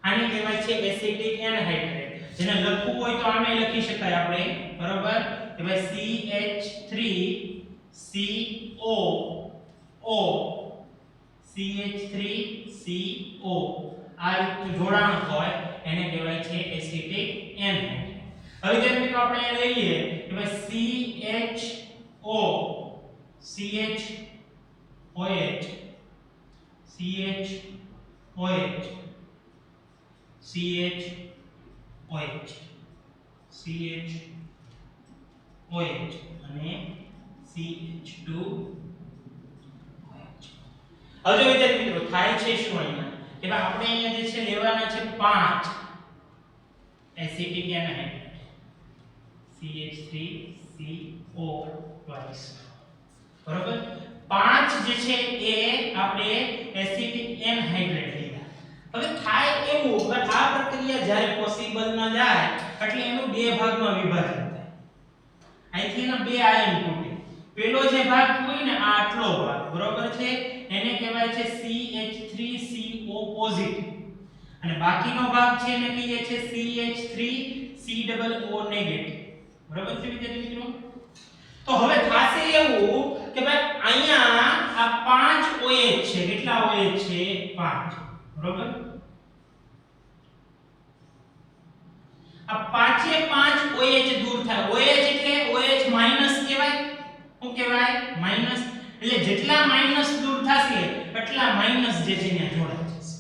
આને કહેવાય છે એસિટિક એનહાઇડ્રેટ. જેને લખવું હોય તો આમે લખી શકાય આપણે, બરાબર? કે ભાઈ CH3CO આ રીતનું જોડાણ હોય એને કહેવાય છે એસિટિક એનહાઇડ્રેટ. હવે જેમ મિત્રો આપણે અહીં લઈએ કે ભાઈ CH અને CH2OH. હવે જો વિદ્યાર્થી મિત્રો થાય છે શું અહીંયા કે ભાઈ આપણે અહીંયા જે છે લેવાના છે 5 એસિટિક એનહાઇડ્રેટ CH3CO2. બરોબર? 5 જે છે એ આપણે એસિટિક એનહાઇડ્રેટ લીધા. હવે થાય એવું કે આ પ્રક્રિયા જ્યારે પોસિબલ ન જાય એટલે એનું બે ભાગમાં વિભાજન થાય. અહીંથી એના બે આયન તૂટે. પેલો જે ભાગ હોય ને આ આટલો ભાગ, બરોબર છે, એને કહેવાય છે CH3CO પોઝિટિવ અને બાકીનો ભાગ છે એને કહીએ છે CH3COO નેગેટિવ. બરોબર છે વિદ્યાર્થી મિત્રો? તો હવે થાશે એવું કે ભાઈ અહીંયા આ 5 OH છે. કેટલા OH છે? 5. બરોબર? આ 5 OH દૂર થાય. OH એટલે OH માઈનસ કહેવાય. શું કહેવાય? માઈનસ. એટલે જેટલા માઈનસ દૂર થશે એટલા માઈનસ જે છે ત્યાં જોડાઈ જશે.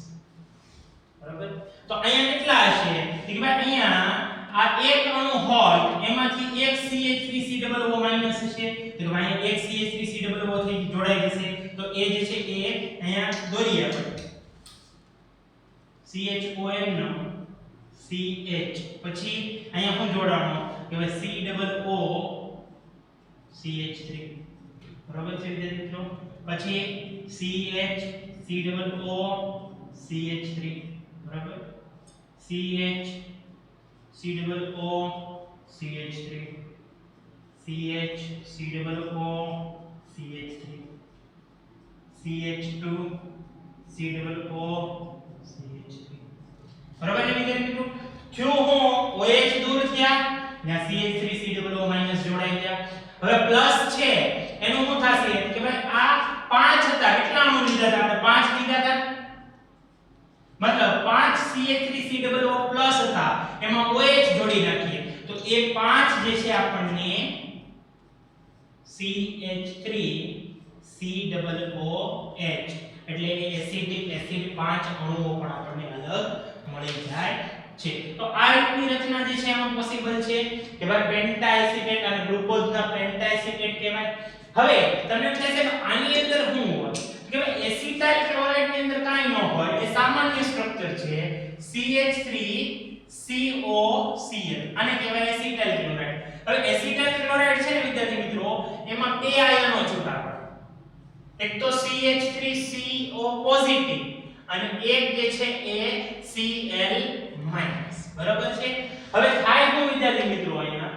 બરાબર? તો અહીંયા કેટલા હશે? કે ભાઈ અહીંયા આ એક અણુ હોય એમાંથી એક CH3COO માઈનસ હશે. તો અહીંયા એક CH3COO થી જોડાઈ જશે. તો એ જે છે એ અહીંયા દોરીએ આપણે. CHON નો CH પછી અહીંયા શું જોડાણો કે ભાઈ COO CH3. બરાબર છે વિદ્યાર્થી મિત્રો? પછી CH COO CH3. બરાબર? CH COO CH3 CH COO CH3 CH2 COO CH3. બરાબર છે વિદ્યાર્થી મિત્રો? જો હું OH દૂર થયા ત્યાં CH3COO માઈનસ જોડાઈ ગયા. હવે પ્લસ છે એનું શું થશે કે ભાઈ આ 5 હતા. કેટલા અણુ લીધા હતા આપણે? 5 લીધા હતા. મતલબ 5 CH3COO પ્લસ હતા એમાં OH જોડી નાખીએ તો એ 5 જે છે આપણને CH3COOH એટલે એ એસિડિક એસિડ 5 અણુઓ પણ આપણને અલગ મળી જાય છે. તો આ રીતની રચના જે છે એમાં પોસિબલ છે કે ભાઈ પેન્ટા એસિટેટ અને ગ્લુકોઝના પેન્ટા એસિટેટ કહેવાય. હવે તમને એમ થશે કે આની અંદર શું હોય કે ભાઈ એસિટાઇલ ક્લોરાઇડ ની અંદર કાંઈ ન હોય. એ સામાન્ય સ્ટ્રક્ચર છે CH3COCl. આને કહેવાય એસિટાઇલ ક્લોરાઇડ. હવે એસિટાઇલ ક્લોરાઇડ છે ને વિદ્યાર્થી મિત્રો એમાં બે આયનો છૂટા પડે. એક તો CH3CO પોઝિટિવ અને એક જે છે એ Cl માઈનસ. બરાબર છે? હવે થાય શું વિદ્યાર્થી મિત્રો અહીંયા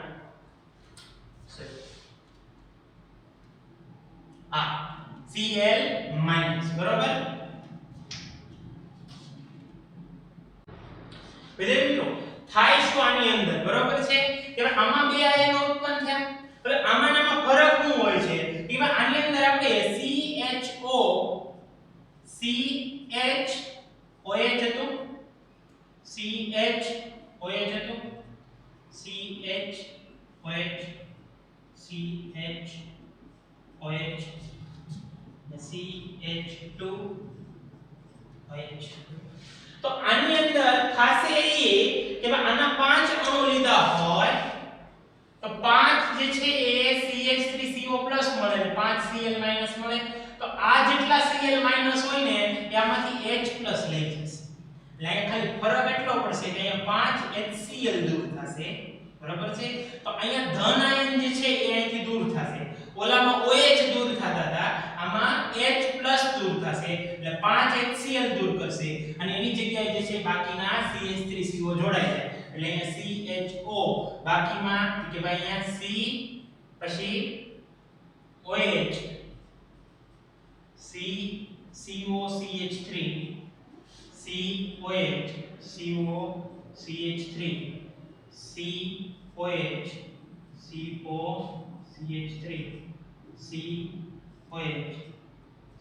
આ Cl માઈનસ. બરાબર? વિદ્યાર્થી મિત્રો થાય શું આની અંદર? બરાબર છે કે આમાં બે આયનો ઉત્પન્ન થયા. હવે આમાંનામાં ફરક શું હોય છે કે આની અંદર આપણે CHOH હતું, CHOH હતું, CHOH CHOH CH2 OH. તો આની અંદર ખાસ એ કે ભાઈ આના 5 અણુ લીધા હોય તો 5 જે છે એ CH3CO+ મળે ને 5 Cl- મળે તો આ જેટલા Cl- હોય ને એમાંથી H+ લઈ જશે એટલે અહીંયા ખાલી ફરક એટલો પડશે કે અહીંયા 5 HCl દૂર થશે બરાબર છે તો અહીંયા ધન આયન જે છે એ અહીંથી દૂર થશે ઓલામાં OH દૂર થતા હતા આમાં H+ દૂર થશે એટલે 5 HCl દૂર કરશે અને એની જગ્યાએ જે છે બાકીના CH3CO જોડાઈ જાય એટલે અહીંયા CHO બાકીમાં કે ભાઈ અહીંયા C પછી OH C CO CH3 COH CO CH3 COH CO CH3 COH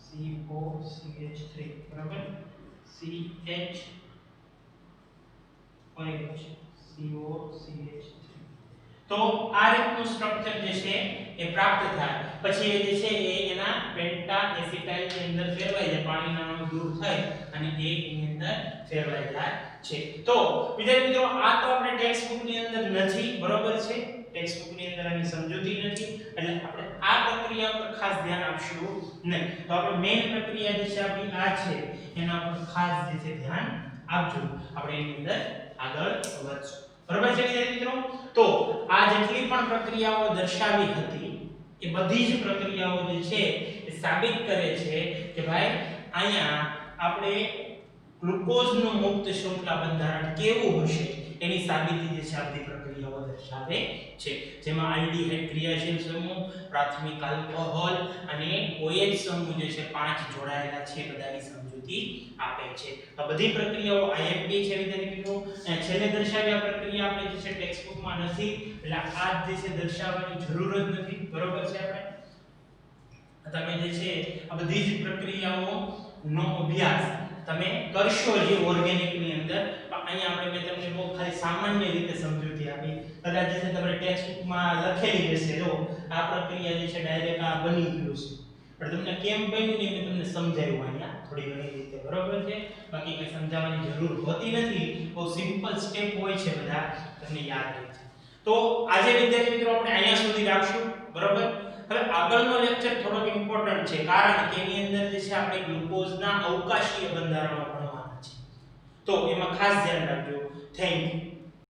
CO CH3 બરાબર CH OH CO CH3 તો આ રીતનું સ્ટ્રક્ચર જે છે એ પ્રાપ્ત થાય પછી એ જે છે એ એના પેન્ટા એસિટાઇલ ની અંદર ફેરવાઈ જાય પાણીના અણુ દૂર થાય અને એ એની અંદર ફેરવાઈ જાય છે તો વિદ્યાર્થી મિત્રો આ તો આપણે ટેક્સ્ટ બુક ની અંદર નથી બરોબર છે ટેક્સ્ટ બુક ની અંદર આની સમજૂતી નથી એટલે આપણે આ પ્રક્રિયા પર ખાસ ધ્યાન આપશું નહીં તો આપણે મેઈન પ્રક્રિયા જે છે આપણી આ છે એના પર ખાસ જે છે ધ્યાન આપજો આપણે એની અંદર આગળ વધશું બરોબર છે વિદ્યાર્થી મિત્રો તો આ જેટલી પણ પ્રક્રિયાઓ દર્શાવી હતી એ બધી જ પ્રક્રિયાઓ જે છે એ સાબિત કરે છે કે ભાઈ અહીંયા આપણે ગ્લુકોઝનું મુક્ત શૃંખલા બંધારણ કેવું હશે એની સાબિતી જે છે આ બધી પ્રક્રિયાઓ દર્શાવે છે જેમાં આલ્ડીહાઇડ ક્રિયાશીલ સમૂહ પ્રાથમિક આલ્કોહોલ અને OH સમૂહ જે છે 5 જોડાયેલા છે બધાની સમજૂતી આપે છે આ બધી પ્રક્રિયાઓ IMP છે વિદ્યાર્થી મિત્રો છેલ્લે દર્શાવ્યા પ્રક્રિયા આપણે જે છે ટેક્સ્ટ બુકમાં નથી એટલે આ જે છે દર્શાવવાની જરૂર જ નથી બરોબર છે આપણે તમે જે છે આ બધી જ પ્રક્રિયાઓનો અભ્યાસ તમે કરશો જે ઓર્ગેનિક ની અંદર અહીંયા આપણે મેં તમને બહુ ખાલી સામાન્ય રીતે સમજૂતી આપી કદાચ જે છે તમે ટેક્સ્ટ બુકમાં લખેલી હશે જો આ પ્રક્રિયા જે છે ડાયરેક્ટ આ બની ગયું છે પણ તમને કેમ બન્યું ને મેં તમને સમજાવ્યું અહીંયા થોડી ઘણી રીતે બરોબર છે બાકી કઈ સમજાવવાની જરૂર હોતી નથી બહુ સિમ્પલ સ્ટેપ હોય છે બધા તમને યાદ રહે છે તો આજે વિદ્યાર્થી મિત્રો આપણે અહીંયા સુધી રાખશું બરોબર હવે આગળનો લેક્ચર થોડોક ઇમ્પોર્ટન્ટ છે કારણ કે એની અંદર જે છે આપણે ગ્લુકોઝના અવકાશીય બંધારણો ભણવાના છે તો એમાં ખાસ ધ્યાન રાખજો થેન્ક યુ